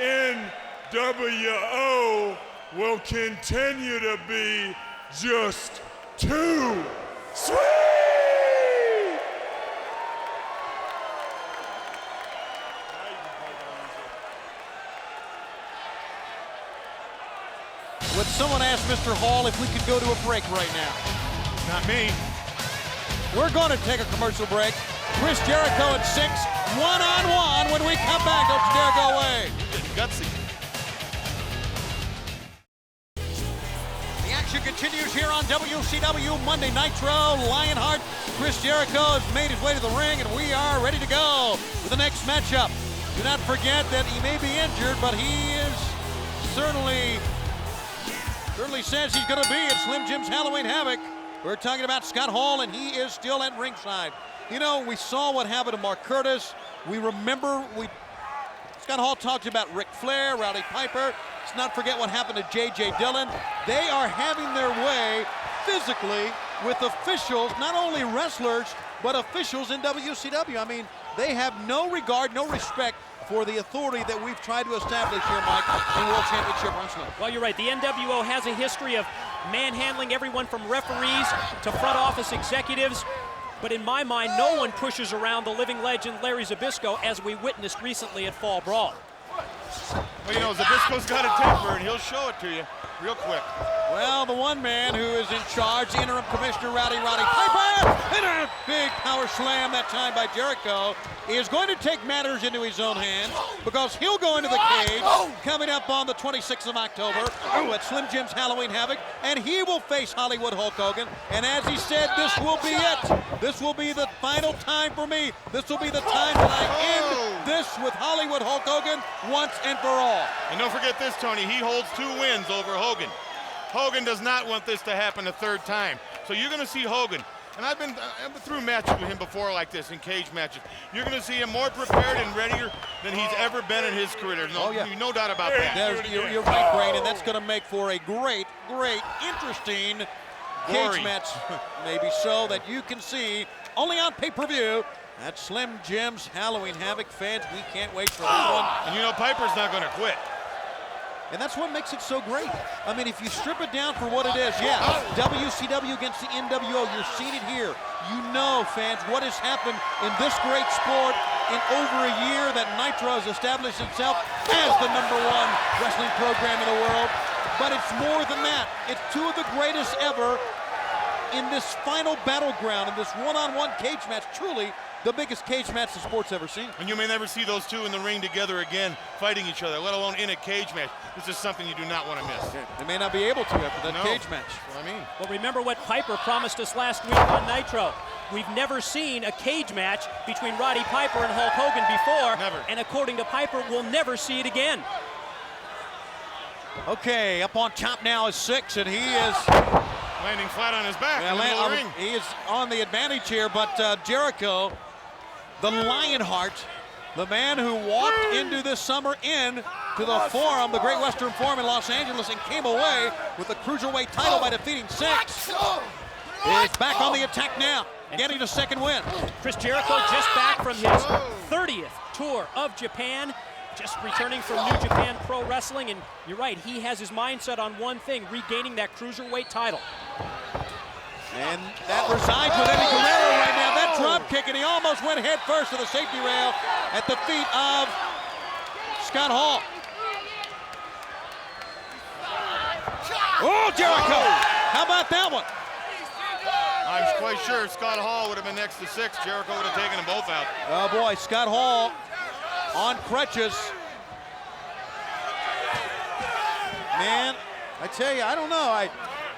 Speaker 3: NWO will continue to be just too sweet!
Speaker 1: Would someone ask Mr. Hall if we could go to a break right now?
Speaker 6: Not me.
Speaker 1: We're going to take a commercial break. Chris Jericho at 6, one-on-one when we come back. Don't you dare go away.
Speaker 6: Gutsy.
Speaker 1: The action continues here on WCW Monday Nitro. Lionheart, Chris Jericho has made his way to the ring, and we are ready to go for the next matchup. Do not forget that he may be injured, but he is certainly says he's going to be at Slim Jim's Halloween Havoc. We're talking about Scott Hall, and he is still at ringside. You know, we saw what happened to Mark Curtis. We remember, Scott Hall talked about Ric Flair, Rowdy Piper. Let's not forget what happened to J.J. Dillon. They are having their way physically with officials, not only wrestlers, but officials in WCW. I mean, they have no regard, no respect for the authority that we've tried to establish here, Mike, in World Championship Wrestling.
Speaker 2: Well, you're right. The NWO has a history of manhandling everyone from referees to front office executives. But in my mind, no one pushes around the living legend Larry Zbyszko, as we witnessed recently at Fall Brawl.
Speaker 6: Well, you know, Zbyszko's got a temper, and he'll show it to you. real quick.
Speaker 1: Well, the one man who is in charge, interim commissioner Roddy Piper, and a big power slam that time by Jericho, is going to take matters into his own hands because he'll go into the cage coming up on the 26th of October at Slim Jim's Halloween Havoc, and he will face Hollywood Hulk Hogan. And as he said, this will be it. This will be the final time for me. This will be the time that I end this with Hollywood Hulk Hogan once and for all.
Speaker 6: And don't forget this, Tony, he holds 2 wins over Hogan. Hogan does not want this to happen a 3rd time. So you're going to see Hogan. And I've been through matches with him before like this, in cage matches. You're going to see him more prepared and readier than he's ever been in his career. There's no doubt about that.
Speaker 1: You're right, Brain, and that's going to make for a great, interesting cage match. Maybe so, that you can see only on pay-per-view at Slim Jim's Halloween Havoc. Fans, we can't wait for that one.
Speaker 6: And you know Piper's not going to quit.
Speaker 1: And that's what makes it so great. I mean, if you strip it down for what it is, yeah, WCW against the NWO, you're seeing it here. You know, fans, what has happened in this great sport in over a year that Nitro has established itself as the #1 wrestling program in the world. But it's more than that. It's 2 of the greatest ever in this final battleground, in this one-on-one cage match. Truly the biggest cage match the sport's ever seen.
Speaker 6: And you may never see those 2 in the ring together again fighting each other, let alone in a cage match. This is something you do not want to miss.
Speaker 1: They may not be able to after that cage match.
Speaker 6: That's what I mean.
Speaker 2: Well, remember what Piper promised us last week on Nitro. We've never seen a cage match between Roddy Piper and Hulk Hogan before.
Speaker 6: Never.
Speaker 2: And according to Piper, we'll never see it again.
Speaker 1: Okay, up on top now is 6, and he is
Speaker 6: landing flat on his back in the middle of the ring.
Speaker 1: He is on the advantage here, but Jericho, the Lionheart, the man who walked into this summer in to the Forum, the Great Western Forum in Los Angeles, and came away with the Cruiserweight title by defeating 6, is back on the attack now, getting a 2nd win.
Speaker 2: Chris Jericho just back from his 30th tour of Japan, just returning from New Japan Pro Wrestling, and you're right, he has his mindset on one thing, regaining that Cruiserweight title.
Speaker 1: And that resides with Eddie Guerrero right now. That drop kick, and he almost went head first to the safety rail at the feet of Scott Hall. Oh, Jericho! How about that one?
Speaker 6: I'm quite sure if Scott Hall would have been next to 6, Jericho would have taken them both out.
Speaker 1: Oh boy, Scott Hall on crutches. Man, I tell you, I don't know.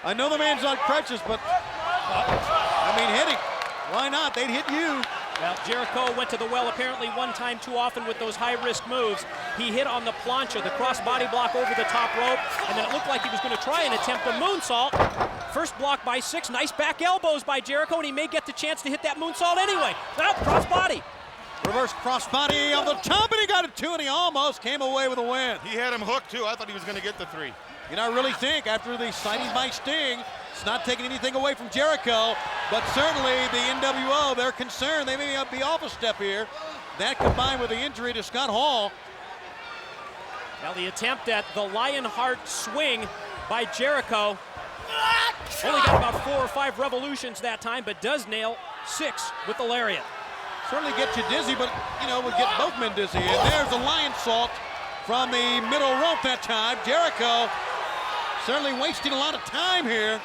Speaker 1: I know the man's on crutches, but I mean, hit him. Why not? They'd hit you.
Speaker 2: Well, Jericho went to the well apparently one time too often with those high-risk moves. He hit on the plancha, the cross-body block over the top rope, and then it looked like he was going to try and attempt a moonsault. First block by 6, nice back elbows by Jericho, and he may get the chance to hit that moonsault anyway. Now, cross-body.
Speaker 1: Reverse crossbody on the top, and he got it 2, and he almost came away with a win.
Speaker 6: He had him hooked, too. I thought he was going to get the 3.
Speaker 1: You know, I really think after the sighting by Sting, it's not taking anything away from Jericho, but certainly the NWO, they're concerned. They may be off a step here. That combined with the injury to Scott Hall.
Speaker 2: Now the attempt at the Lionheart swing by Jericho. Only got about 4 or 5 revolutions that time, but does nail 6 with the lariat.
Speaker 1: Certainly get you dizzy, but, you know, would get both men dizzy. And there's a Lionsault from the middle rope that time. Jericho certainly wasting a lot of time here.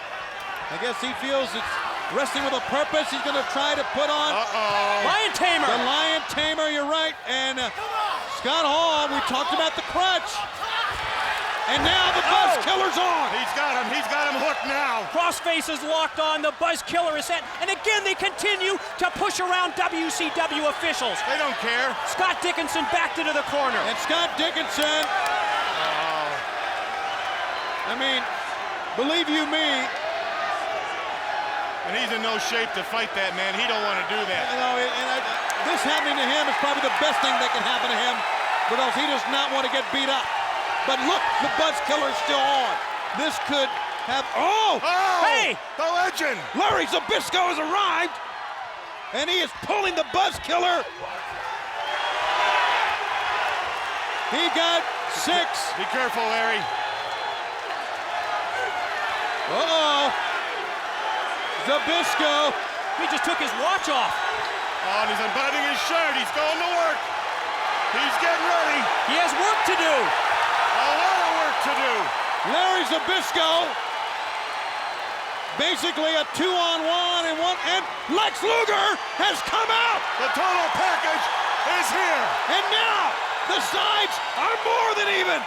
Speaker 1: I guess he feels it's wrestling with a purpose. He's going to try to put on
Speaker 2: Lion Tamer.
Speaker 1: The Lion Tamer, you're right. And Scott Hall, we talked about the crutch. And now the Buzz Killer's on.
Speaker 6: He's got him hooked now.
Speaker 2: Crossface is locked on, the Buzz Killer is set, and again they continue to push around WCW officials.
Speaker 6: They don't care.
Speaker 2: Scott Dickinson backed into the corner.
Speaker 1: And Scott Dickinson, I mean, believe you me.
Speaker 6: And he's in no shape to fight that, man. He don't want to do that.
Speaker 1: You know, this happening to him is probably the best thing that can happen to him because he does not want to get beat up. But look, the Buzz Killer is still on. This could have,
Speaker 2: Hey!
Speaker 6: The legend!
Speaker 1: Larry Zbyszko has arrived, and he is pulling the Buzz Killer. He got 6.
Speaker 6: Be careful, Larry.
Speaker 1: Zbyszko.
Speaker 2: He just took his watch off.
Speaker 6: Oh, and he's unbuttoning his shirt. He's going to work. He's getting ready.
Speaker 2: He has work to do.
Speaker 6: A lot of work to do.
Speaker 1: Larry Zbyszko, basically a 2-on-1 and Lex Luger has come out.
Speaker 3: The total package is here.
Speaker 1: And now the sides are more than even.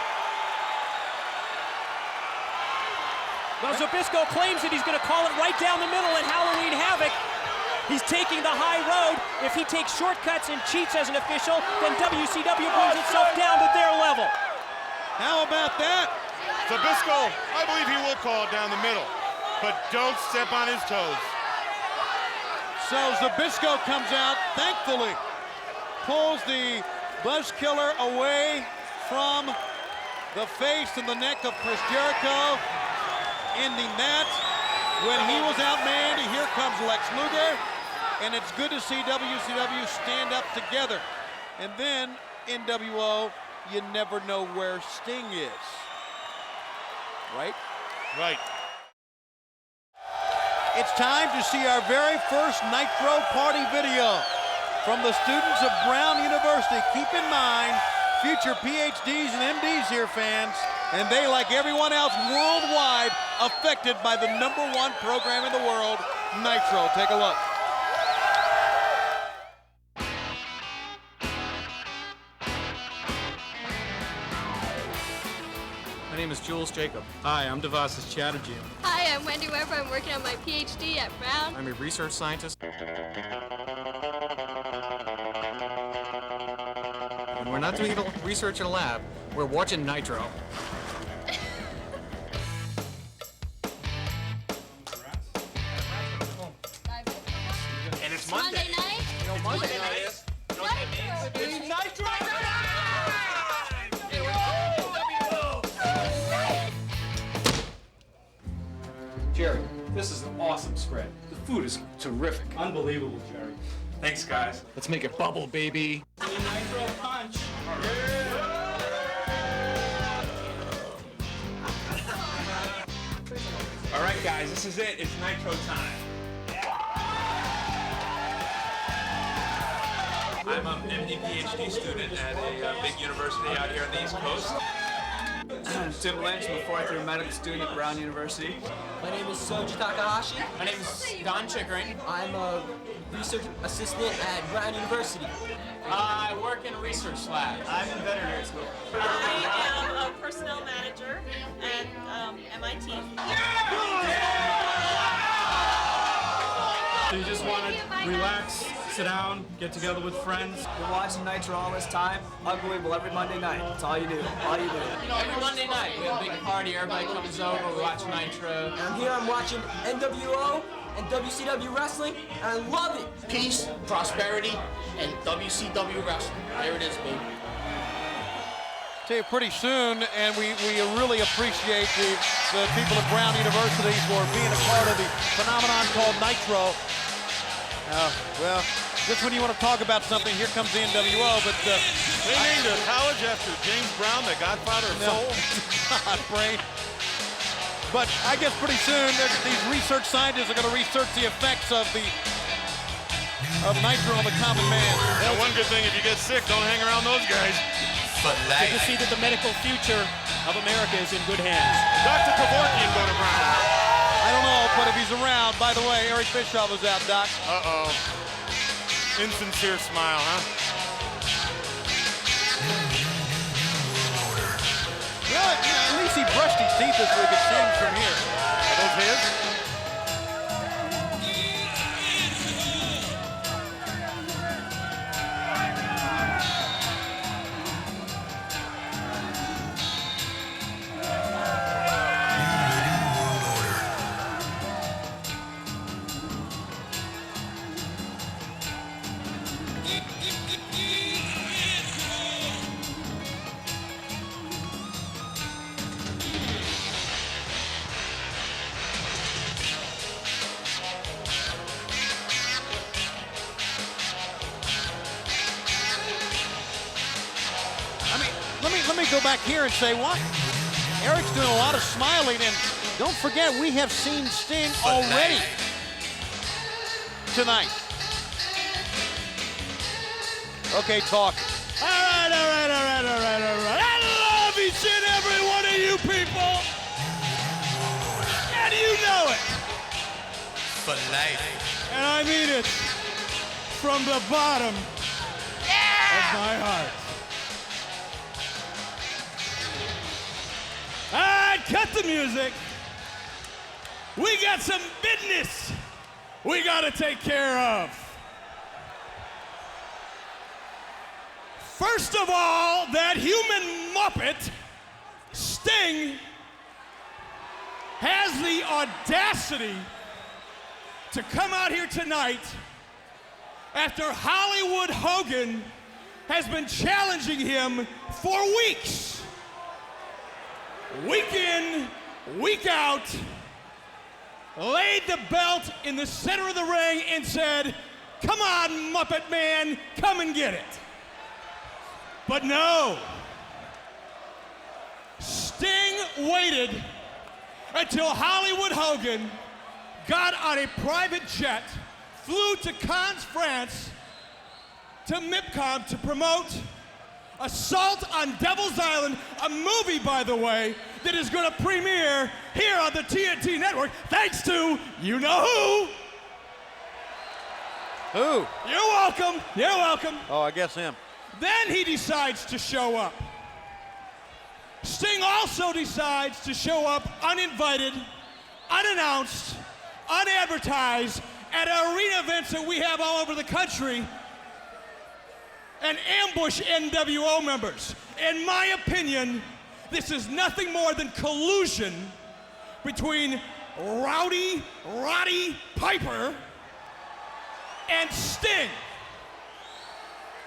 Speaker 2: Well, Zbyszko claims that he's going to call it right down the middle at Halloween Havoc. He's taking the high road. If he takes shortcuts and cheats as an official, then WCW brings itself down to their level.
Speaker 1: How about that?
Speaker 6: Zbyszko, I believe he will call it down the middle, but don't step on his toes.
Speaker 1: So Zbyszko comes out, thankfully, pulls the Buzz Killer away from the face and the neck of Chris Jericho, ending that. When he was outmanned, here comes Lex Luger, and it's good to see WCW stand up together. And then NWO, you never know where Sting is. Right?
Speaker 6: Right.
Speaker 1: It's time to see our very first Nitro Party video from the students of Brown University. Keep in mind, future PhDs and MDs here, fans, and they, like everyone else worldwide, affected by the #1 program in the world, Nitro. Take a look.
Speaker 9: My name is Jules Jacob. Hi, I'm Devas's Chatterjee.
Speaker 8: Hi, I'm Wendy Weber. I'm working on my PhD at Brown.
Speaker 9: I'm a research scientist. And we're not doing research in a lab. We're watching Nitro.
Speaker 8: And it's Monday night? Monday night. It's Nitro!
Speaker 9: Jerry, this is an awesome spread. The food is terrific.
Speaker 10: Unbelievable, Jerry. Thanks, guys.
Speaker 9: Let's make it bubble, baby.
Speaker 10: Nitro punch. All right, guys, this is it. It's Nitro time. I'm an MD PhD student at a big university out here on the East Coast.
Speaker 11: I'm Tim Lynch. I'm a fourth year medical student at Brown University.
Speaker 12: My name is Soji Takahashi.
Speaker 11: My name is Don Chickering.
Speaker 12: I'm a research assistant at Brown University.
Speaker 11: I work in a research lab. I'm in veterinary school.
Speaker 13: I am a personnel manager at MIT.
Speaker 10: So you just want to relax, sit down, get together with friends.
Speaker 11: Been watching Nitro all this time. Unbelievable. Every Monday night. That's all you do. All you do.
Speaker 14: You know, every Monday night we have a big party. Everybody comes over. We watch Nitro.
Speaker 12: And I'm here. I'm watching NWO and WCW wrestling, and I love it.
Speaker 14: Peace, prosperity, and WCW wrestling. There it is, baby.
Speaker 1: Tell you pretty soon, and we really appreciate the people at Brown University for being a part of the phenomenon called Nitro. Well, just when you want to talk about something, here comes the NWO, but...
Speaker 6: they named a college after James Brown, the godfather of soul.
Speaker 1: God, brain. But I guess pretty soon, these research scientists are going to research the effects of Nitro on the common man.
Speaker 6: Yeah, one good thing, if you get sick, don't hang around those guys.
Speaker 2: But you see that the medical future of America is in good hands.
Speaker 6: Dr. Kevorkian go to Brown.
Speaker 1: I don't know, but if he's around, by the way, Eric Bischoff was out, Doc.
Speaker 6: Uh-oh. Insincere smile, huh?
Speaker 1: Well, at least he brushed his teeth as we could see him from here.
Speaker 6: Are those his?
Speaker 1: Let me go back here and say what? Eric's doing a lot of smiling, and don't forget, we have seen Sting already tonight. Okay, talk.
Speaker 5: All right. I love each and every one of you people.
Speaker 10: for life.
Speaker 4: And I mean it from the bottom of my heart. All right, cut the music. We got some business we gotta take care of. First of all, that human muppet, Sting, has the audacity to come out here tonight after Hollywood Hogan has been challenging him for weeks. Week in, week out, laid the belt in the center of the ring and said, "Come on, Muppet Man, come and get it." But no. Sting waited until Hollywood Hogan got on a private jet, flew to Cannes, France, to MIPCOM to promote Assault on Devil's Island, a movie, by the way, that is going to premiere here on the TNT network, thanks to you-know-who.
Speaker 1: Who?
Speaker 4: You're welcome. You're welcome.
Speaker 1: Oh, I guess him.
Speaker 4: Then he decides to show up. Sting also decides to show up uninvited, unannounced, unadvertised at arena events that we have all over the country and ambush NWO members. In my opinion, this is nothing more than collusion between Roddy Piper and Sting.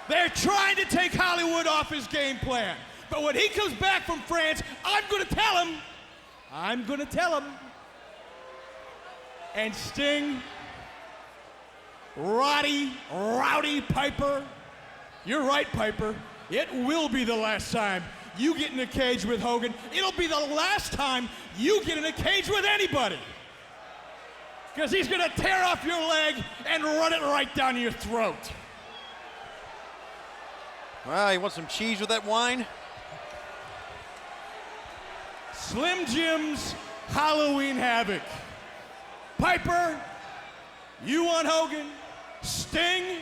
Speaker 4: They're trying to take Hollywood off his game plan. But when he comes back from France, I'm gonna tell him. And Sting, Roddy Piper, you're right, Piper. It will be the last time you get in a cage with Hogan. It'll be the last time you get in a cage with anybody. Because he's gonna tear off your leg and run it right down your throat.
Speaker 1: Well, you want some cheese with that wine?
Speaker 4: Slim Jim's Halloween Havoc. Piper, you want Hogan? Sting,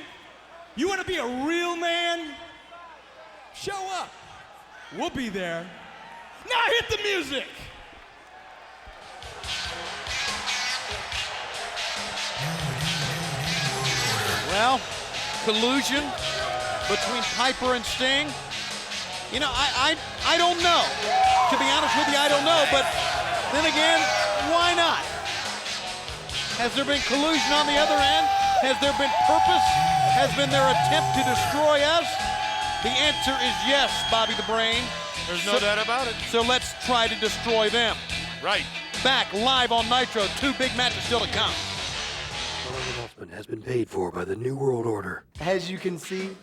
Speaker 4: you want to be a real man? Show up. We'll be there. Now hit the music.
Speaker 1: Well, collusion between Piper and Sting. You know, I don't know. To be honest with you, I don't know. But then again, why not? Has there been collusion on the other end? Has there been purpose? Has been their attempt to destroy us? The answer is yes, Bobby the Brain.
Speaker 6: There's no doubt about it.
Speaker 1: So let's try to destroy them.
Speaker 6: Right.
Speaker 1: Back live on Nitro. 2 big matches still to come.
Speaker 15: Following announcement has been paid for by the New World Order.
Speaker 12: As you can see,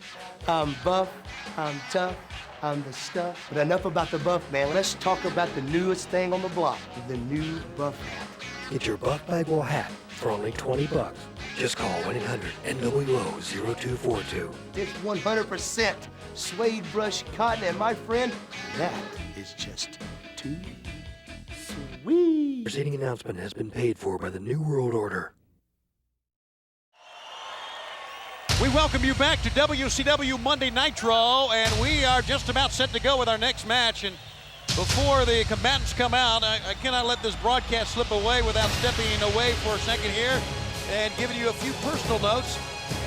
Speaker 12: I'm buff, I'm tough, I'm the stuff. But enough about the buff, man. Let's talk about the newest thing on the block, the new buff hat.
Speaker 15: Get your Buff Bagwell hat for only $20. Just call 1-800-NWO-0242.
Speaker 12: It's 100% suede brush cotton, and my friend, that is just too sweet.
Speaker 15: Preceding announcement has been paid for by the New World Order.
Speaker 1: We welcome you back to WCW Monday Nitro, and we are just about set to go with our next match. And before the combatants come out, I cannot let this broadcast slip away without stepping away for a second here and giving you a few personal notes.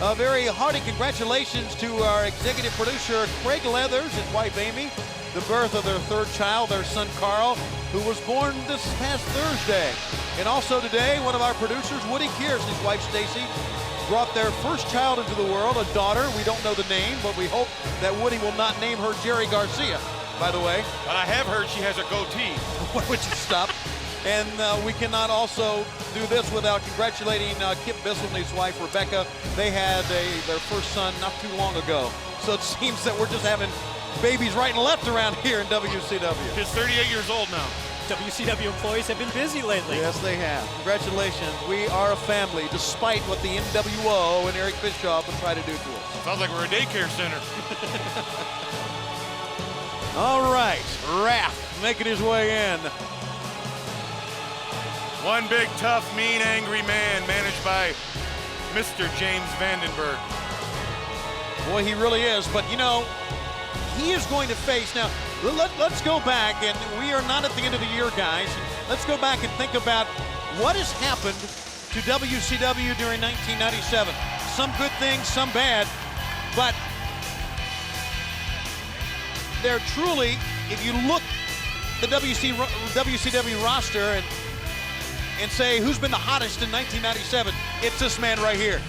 Speaker 1: A very hearty congratulations to our executive producer, Craig Leathers, his wife Amy, the birth of their third child, their son Carl, who was born this past Thursday. And also today, one of our producers, Woody Kears, his wife Stacy, brought their first child into the world, a daughter. We don't know the name, but we hope that Woody will not name her Jerry Garcia, by the way.
Speaker 6: But I have heard she has a goatee.
Speaker 1: Would you stop? And we cannot also do this without congratulating Kip Bissell and his wife, Rebecca. They had their first son not too long ago. So it seems that we're just having babies right and left around here in WCW.
Speaker 6: She's 38 years old now.
Speaker 2: WCW employees have been busy lately.
Speaker 1: Yes, they have. Congratulations. We are a family, despite what the NWO and Eric Bischoff would try to do to us.
Speaker 6: Sounds like we're a daycare center.
Speaker 1: All right, Wrath making his way in.
Speaker 6: One big, tough, mean, angry man managed by Mr. James Vandenberg.
Speaker 1: Boy, he really is. But, you know, he is going to face, now, let's go back, and we are not at the end of the year, guys. Let's go back and think about what has happened to WCW during 1997. Some good things, some bad, but they're truly, if you look the WCW roster and say who's been the hottest in 1997, it's this man right here.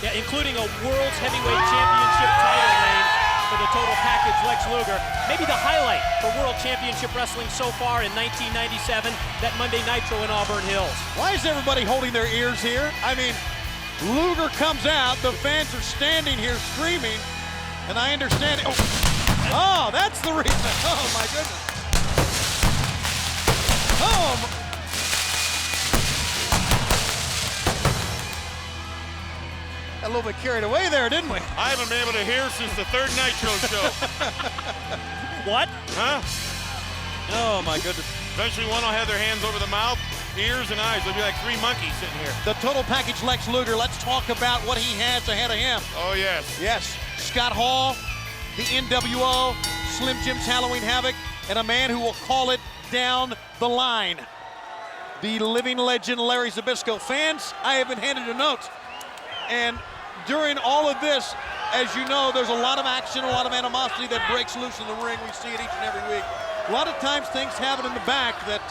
Speaker 2: Yeah, including a World's Heavyweight Championship title reign for the total package, Lex Luger. Maybe the highlight for World Championship Wrestling so far in 1997, that Monday Nitro in Auburn Hills.
Speaker 1: Why is everybody holding their ears here? I mean, Luger comes out, the fans are standing here screaming, and I understand it. Oh, that's the reason. Oh, my goodness. Oh, a little bit carried away there, didn't we?
Speaker 6: I haven't been able to hear since the third Nitro show.
Speaker 2: What?
Speaker 6: Huh?
Speaker 1: Oh, my goodness.
Speaker 6: Eventually one will have their hands over the mouth, ears, and eyes. They'll be like three monkeys sitting here.
Speaker 1: The total package Lex Luger, let's talk about what he has ahead of him.
Speaker 6: Oh, yes.
Speaker 1: Yes, Scott Hall, the NWO, Slim Jim's Halloween Havoc, and a man who will call it down the line. The living legend, Larry Zbyszko. Fans, I have been handed a note. And during all of this, as you know, there's a lot of action, a lot of animosity that breaks loose in the ring. We see it each and every week. A lot of times things happen in the back that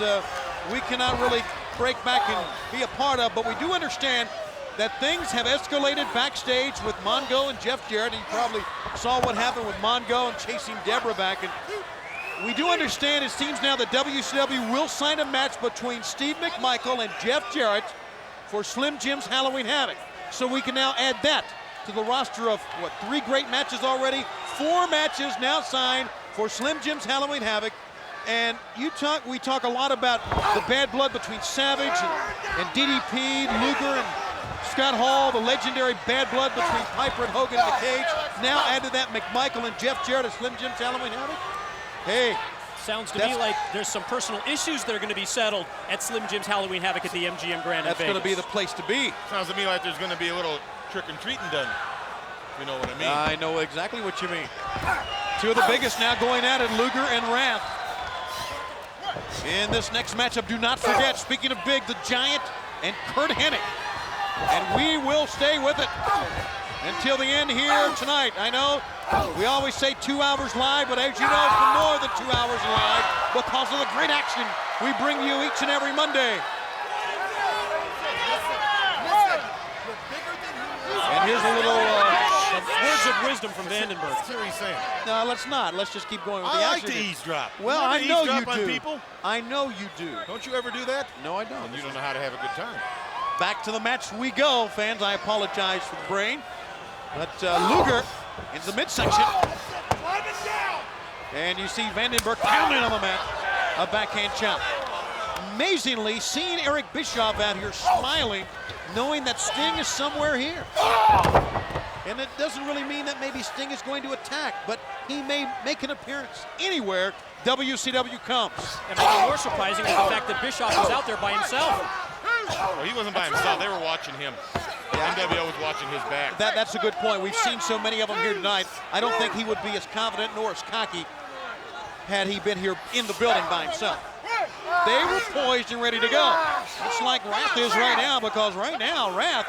Speaker 1: we cannot really break back and be a part of, but we do understand that things have escalated backstage with Mongo and Jeff Jarrett. And you probably saw what happened with Mongo and chasing Deborah back. And we do understand it seems now that WCW will sign a match between Steve McMichael and Jeff Jarrett for Slim Jim's Halloween Havoc. So we can now add that to the roster of, what, 3 great matches already? 4 matches now signed for Slim Jim's Halloween Havoc. And we talk a lot about the bad blood between Savage and DDP, Luger and Scott Hall, the legendary bad blood between Piper and Hogan in the cage. Now add to that McMichael and Jeff Jarrett at Slim Jim's Halloween Havoc. Hey.
Speaker 2: Sounds to me like there's some personal issues that are going to be settled at Slim Jim's Halloween Havoc at the MGM Grand in Vegas.
Speaker 1: That's going to be the place to be.
Speaker 6: Sounds to me like there's going to be a little trick-and-treating done. You know what I mean?
Speaker 1: I know exactly what you mean. 2 of the biggest now going at it, Luger and Wrath. In this next matchup, do not forget, speaking of big, the Giant and Curt Hennig. And we will stay with it until the end here tonight. I know we always say 2 hours live, but as you know, it's been more than 2 hours live because of the great action we bring you each and every Monday. And here's a little
Speaker 2: words of wisdom from Vandenberg.
Speaker 6: That's what he's saying.
Speaker 1: No, let's not. Let's just keep going with the
Speaker 6: I
Speaker 1: action.
Speaker 6: like to eavesdrop.
Speaker 1: Well, I know you
Speaker 6: eavesdrop
Speaker 1: do.
Speaker 6: on people?
Speaker 1: I know you do.
Speaker 6: Don't you ever do that?
Speaker 1: No, I don't.
Speaker 6: And you don't know how to have a good time.
Speaker 1: Back to the match we go, fans. I apologize for the brain. But Luger into the midsection. And you see Vandenberg pounding on the mat. A backhand chop. Amazingly, seeing Eric Bischoff out here smiling, knowing that Sting is somewhere here. And it doesn't really mean that maybe Sting is going to attack, but he may make an appearance anywhere WCW comes.
Speaker 2: And maybe more surprising is the fact that Bischoff was out there by himself.
Speaker 6: Well, he wasn't by himself. They were watching him. NWO was watching his back.
Speaker 1: That's a good point. We've seen so many of them here tonight. I don't think he would be as confident nor as cocky had he been here in the building by himself. They were poised and ready to go. Just like Wrath is right now, because right now Wrath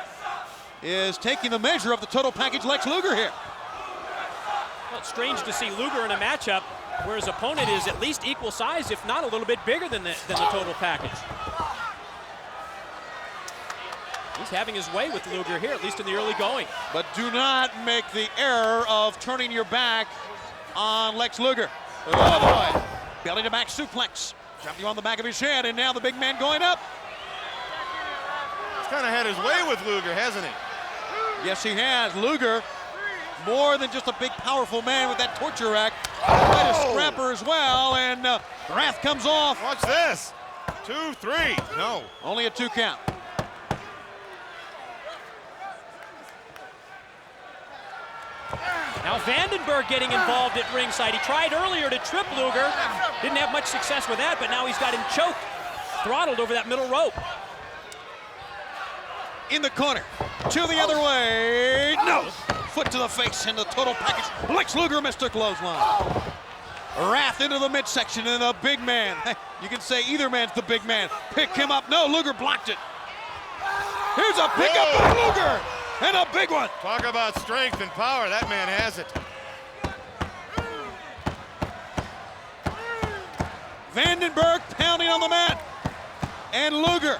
Speaker 1: is taking the measure of the total package Lex Luger here.
Speaker 2: Well, it's strange to see Luger in a matchup where his opponent is at least equal size, if not a little bit bigger than the total package. He's having his way with Luger here, at least in the early going.
Speaker 1: But do not make the error of turning your back on Lex Luger. Oh boy, belly to back suplex. Jumping on the back of his head, and now the big man going up.
Speaker 6: He's kind of had his way with Luger, hasn't he?
Speaker 1: Yes, he has. Luger, more than just a big, powerful man with that torture rack. Quite a scrapper as well, and Wrath comes off.
Speaker 6: Watch this. 2, 3. No.
Speaker 1: Only a 2 count.
Speaker 2: Now Vandenberg getting involved at ringside. He tried earlier to trip Luger. Didn't have much success with that, but now he's got him choked, throttled over that middle rope.
Speaker 1: in the corner. To the other way. No. Foot to the face in the total package. Lex Luger missed a clothesline. Wrath into the midsection and a big man. You can say either man's the big man. Pick him up. No, Luger blocked it. Here's a pickup by Luger and a big one.
Speaker 6: Talk about strength and power. That man has it.
Speaker 1: Vandenberg pounding on the mat. And Luger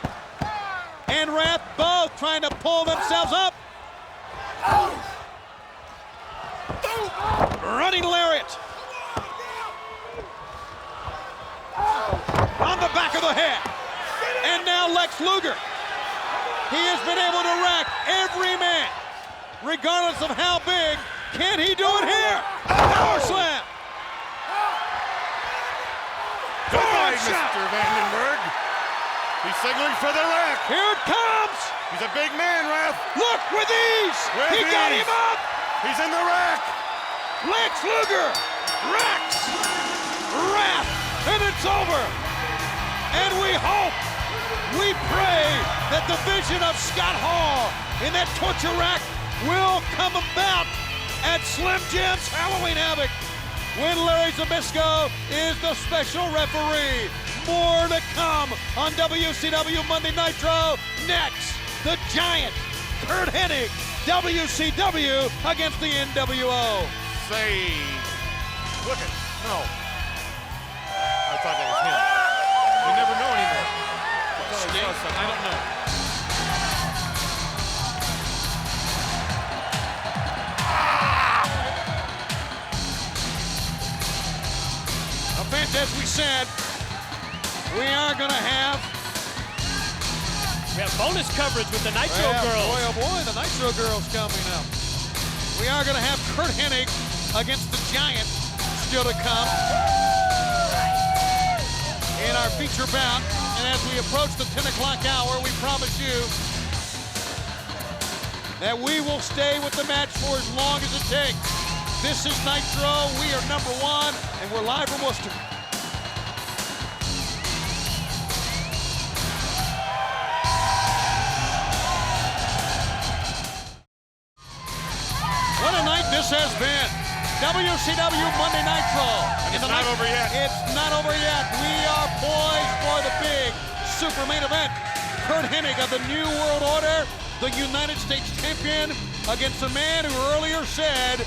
Speaker 1: and Wrath both trying to pull themselves up. Running lariat. On the back of the head. And now Lex Luger. He has been able to rack every man. Regardless of how big, can he do it here? Power slam.
Speaker 6: Goodbye, Mr. Vandenberg. He's signaling for the rack.
Speaker 1: Here it comes.
Speaker 6: He's a big man, Wrath.
Speaker 1: Look, with ease. He got him up.
Speaker 6: He's in the rack.
Speaker 1: Lex Luger racks Wrath, and it's over. And we hope, we pray that the vision of Scott Hall in that torture rack will come about at Slim Jim's Halloween Havoc when Larry Zbyszko is the special referee. More to come on WCW Monday Nitro. Next, the Giant, Curt Hennig, WCW against the NWO.
Speaker 6: Say, look it, no. I thought that was him. We never know anymore. I don't know.
Speaker 1: As we said, we are going to have
Speaker 2: bonus coverage with the Nitro Girls.
Speaker 1: Boy, oh boy, the Nitro Girls coming up. We are going to have Curt Hennig against the Giant still to come in our feature bout. And as we approach the 10 o'clock hour, we promise you that we will stay with the match for as long as it takes. This is Nitro. We are number one, and we're live from Worcester. What a night this has been. WCW Monday Nitro.
Speaker 6: And it's not over yet.
Speaker 1: It's not over yet. We are poised for the big super main event. Curt Hennig of the New World Order, the United States champion, against a man who earlier said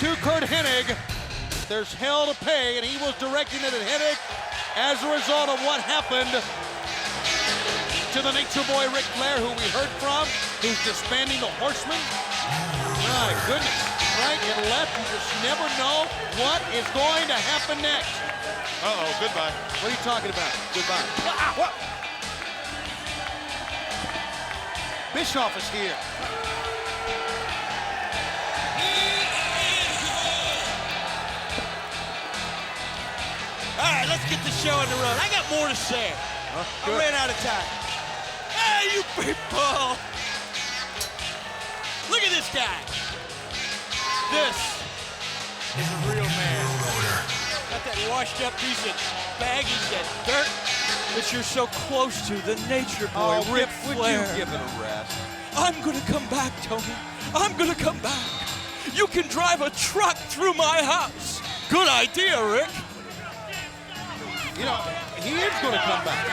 Speaker 1: to Curt Hennig, there's hell to pay, and he was directing it at Hennig as a result of what happened to the Nature Boy Ric Flair, who we heard from, who's disbanding the Horsemen. My goodness, right and left, you just never know what is going to happen next.
Speaker 6: Uh-oh, goodbye.
Speaker 1: What are you talking about? Goodbye. What? Bischoff is here.
Speaker 16: All right, let's get the show on the road. I got more to say. I ran out of time. Hey, you people! Look at this guy. This is a real man. Got that washed up piece of baggage, that dirt that you're so close to, the Nature Boy, Ric Flair.
Speaker 1: Would you give it a rest?
Speaker 16: I'm gonna come back, Tony. I'm gonna come back. You can drive a truck through my house. Good idea, Rick.
Speaker 1: You know, he is going to come back.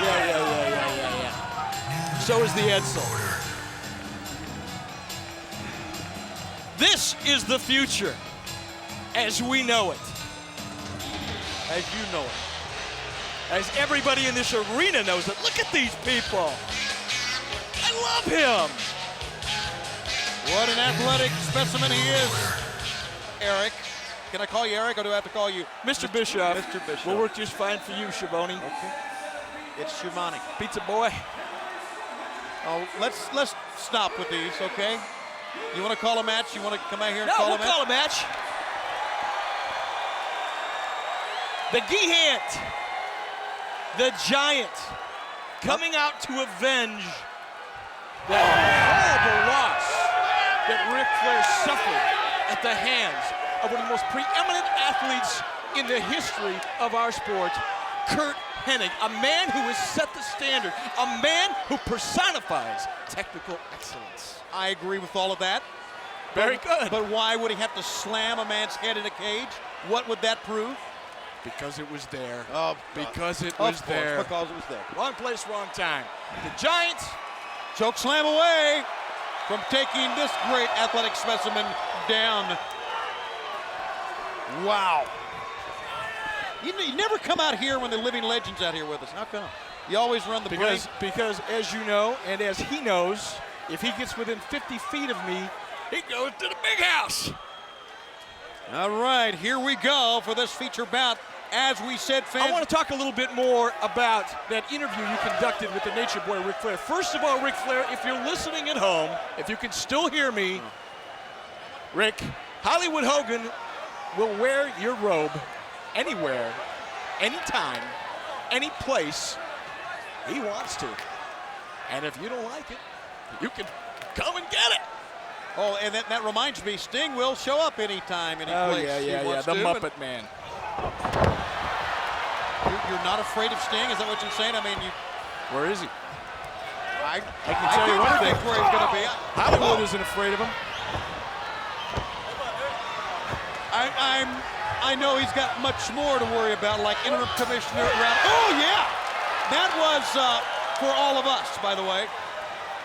Speaker 16: Yeah. So is the Edsel. This is the future as we know it. As you know it. As everybody in this arena knows it. Look at these people. I love him.
Speaker 1: What an athletic specimen he is, Eric. Can I call you Eric, or do I have to call you
Speaker 16: Mr. Bischoff?
Speaker 1: Mr. Bischoff.
Speaker 16: We'll work just fine for you, Schiavone.
Speaker 1: Okay. It's Schiavone.
Speaker 16: Pizza boy.
Speaker 1: Oh, let's stop with these, okay? You want to call a match? You want to come out here and call a match?
Speaker 16: No, we'll call a match. The Gigant, the Giant, coming out to avenge that horrible loss that Ric Flair suffered at the hands of one of the most preeminent athletes in the history of our sport, Curt Hennig, a man who has set the standard, a man who personifies technical excellence.
Speaker 1: I agree with all of that.
Speaker 16: Very good.
Speaker 1: But why would he have to slam a man's head in a cage? What would that prove?
Speaker 16: Because it was there.
Speaker 1: Because
Speaker 16: it was there.
Speaker 1: Because it was there.
Speaker 16: Wrong place, wrong time. The Giants
Speaker 1: choke slam away from taking this great athletic specimen down. Wow. You never come out here when the living legend's out here with us. How come? You always run the break.
Speaker 16: Because as you know, and as he knows, if he gets within 50 feet of me, he goes to the big house.
Speaker 1: All right, here we go for this feature bout. As we said, fans.
Speaker 16: I want to talk a little bit more about that interview you conducted with the Nature Boy, Ric Flair. First of all, Ric Flair, if you're listening at home, if you can still hear me, Rick, Hollywood Hogan will wear your robe anywhere, anytime, any place he wants to. And if you don't like it, you can come and get it.
Speaker 1: Oh, and that reminds me, Sting will show up anytime, any place.
Speaker 16: Yeah, the Muppet Man.
Speaker 1: You're not afraid of Sting? Is that what you're saying? I mean,
Speaker 16: where is he?
Speaker 1: I
Speaker 16: can tell you one thing.
Speaker 1: Where he's going to be.
Speaker 16: Hollywood isn't afraid of him.
Speaker 1: I know he's got much more to worry about, like interim commissioner. Oh yeah, that was for all of us, by the way,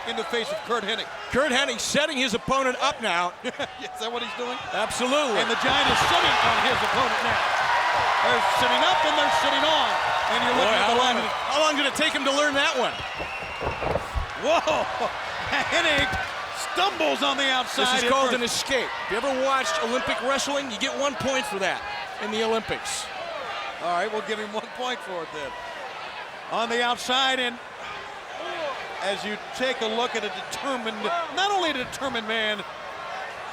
Speaker 1: in the face of Curt Hennig.
Speaker 16: Curt Hennig setting his opponent up now.
Speaker 1: Is that what he's doing?
Speaker 16: Absolutely.
Speaker 1: And the Giant is sitting on his opponent now. They're sitting up and they're sitting on. And you're looking at the line.
Speaker 16: How long did it take him to learn that one?
Speaker 1: Whoa! Hennig stumbles on the outside.
Speaker 16: This is called an escape. If you ever watched Olympic wrestling, you get 1 point for that in the Olympics.
Speaker 1: All right, we'll give him 1 point for it then. On the outside, and as you take a look at a determined, not only a determined man,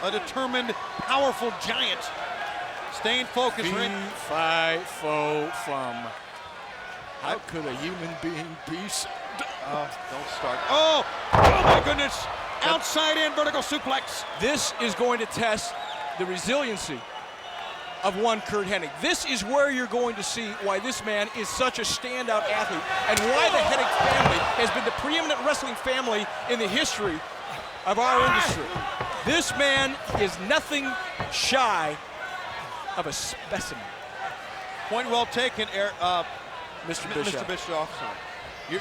Speaker 1: a determined, powerful giant. Staying focused.
Speaker 16: Fum. How could a human being be so
Speaker 1: don't start. Oh my goodness. Outside in vertical suplex.
Speaker 16: This is going to test the resiliency of one Curt Hennig. This is where you're going to see why this man is such a standout athlete and why the Hennig family has been the preeminent wrestling family in the history of our industry. This man is nothing shy of a specimen.
Speaker 1: Point well taken,
Speaker 16: Mr. Bischoff.
Speaker 1: Mr. Bischoff.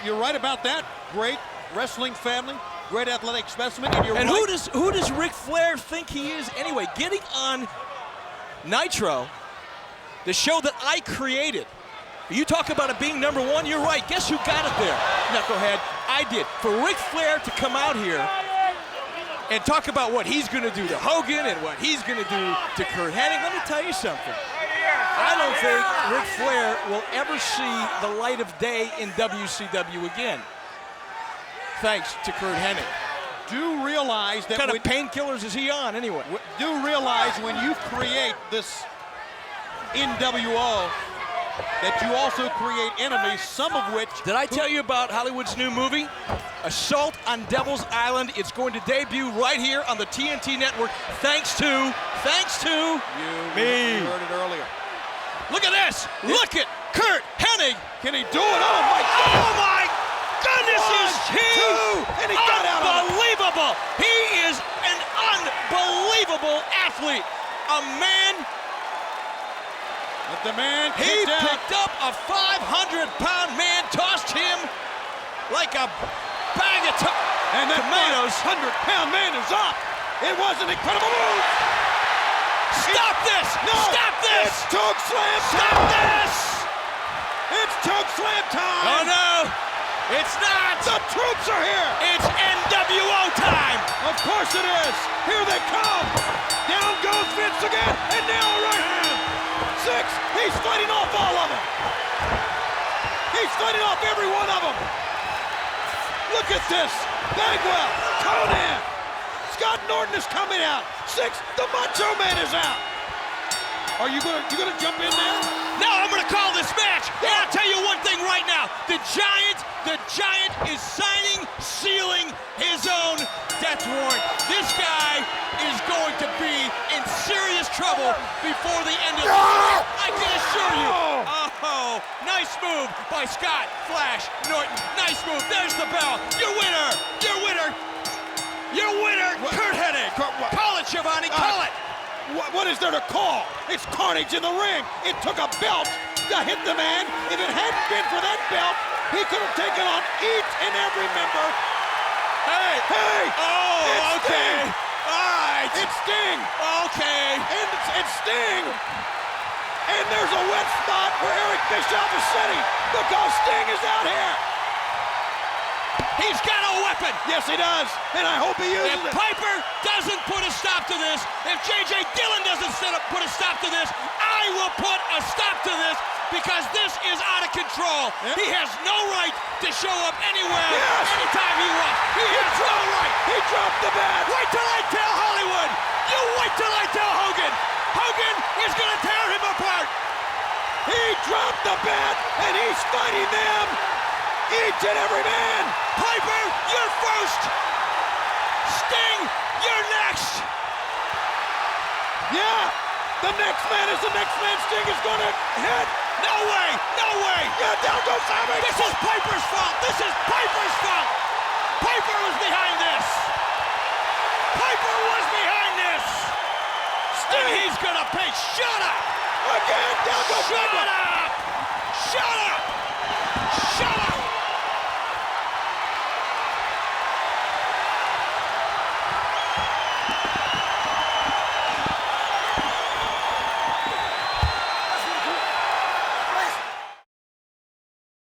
Speaker 1: You're right about that. Great wrestling family, great athletic specimen, and you're
Speaker 16: and
Speaker 1: right.
Speaker 16: who does Ric Flair think he is anyway? Getting on Nitro, the show that I created. You talk about it being number one, you're right. Guess who got it there? Knucklehead, I did. For Ric Flair to come out here and talk about what he's going to do to Hogan and what he's going to do to Curt Hennig, let me tell you something. I don't think Ric Flair will ever see the light of day in WCW again, thanks to Curt Hennig.
Speaker 1: Do realize that
Speaker 16: what kind of painkillers is he on anyway?
Speaker 1: Do realize when you create this NWO that you also create enemies, some of which...
Speaker 16: Did I tell you about Hollywood's new movie, Assault on Devil's Island? It's going to debut right here on the TNT network, thanks to me.
Speaker 1: You heard it earlier.
Speaker 16: Look at this. Look at Curt Hennig.
Speaker 1: Can he do it? Oh my
Speaker 16: goodness, is he
Speaker 1: and he got out of it.
Speaker 16: Unbelievable. He is an unbelievable athlete. A man.
Speaker 1: But the man
Speaker 16: he picked up a 500-pound man, tossed him like a bag of
Speaker 1: and that
Speaker 16: tomatoes.
Speaker 1: 500-pound man is up. It was an incredible move.
Speaker 16: Stop this!
Speaker 1: No!
Speaker 16: Stop this!
Speaker 1: It's choke slam time!
Speaker 16: Stop this!
Speaker 1: It's choke slam time!
Speaker 16: Oh no! It's not!
Speaker 1: The troops are here!
Speaker 16: It's NWO time!
Speaker 1: Of course it is! Here they come! Down goes Vince again, and now a right hand! 6, he's fighting off all of them! He's fighting off every one of them! Look at this! Bagwell, Conan, Scott Norton is coming out! 6, the Macho Man is out! Are you gonna jump in there?
Speaker 16: No, I'm gonna call this match. And I'll tell you one thing right now. The Giant is signing, sealing his own death warrant. This guy is going to be in serious trouble before the end of the year. I can assure you. Oh, nice move by Scott Flash Norton. Nice move. There's the bell. Your winner. Your winner. Your winner, Kurt Hennig. Call it, Schiavone. Call it.
Speaker 1: What is there to call? It's carnage in the ring. It took a belt to hit the man. If it hadn't been for that belt, he could have taken on each and every member.
Speaker 16: Hey!
Speaker 1: Hey!
Speaker 16: Oh,
Speaker 1: it's
Speaker 16: okay.
Speaker 1: Sting.
Speaker 16: All right.
Speaker 1: It's Sting.
Speaker 16: Okay.
Speaker 1: And it's Sting. And there's a wet spot for Eric Bischoff's city because Sting is out here.
Speaker 16: He's got a weapon.
Speaker 1: Yes, he does. And I hope he uses
Speaker 16: it. If Piper doesn't put a stop to this, if J.J. Dillon doesn't put a stop to this, I will put a stop to this because this is out of control.
Speaker 1: Yep.
Speaker 16: He has no right to show up anywhere,
Speaker 1: yes.
Speaker 16: anytime he wants. He has no right.
Speaker 1: He dropped the bat.
Speaker 16: Wait till I tell Hollywood. You wait till I tell Hogan. Hogan is going to tear him apart.
Speaker 1: He dropped the bat, and he's fighting them. Each and every man.
Speaker 16: Piper, you're first. Sting, you're next.
Speaker 1: Yeah, the next man is the next man. Sting is going to hit.
Speaker 16: No way, no way.
Speaker 1: Yeah, down goes Savage.
Speaker 16: This is Piper's fault. This is Piper's fault. Piper was behind this. Piper was behind this. Sting. And he's going to pay. Shut up.
Speaker 1: Again, down goes
Speaker 16: Shut
Speaker 1: Piper.
Speaker 16: up. Shut up. Shut up.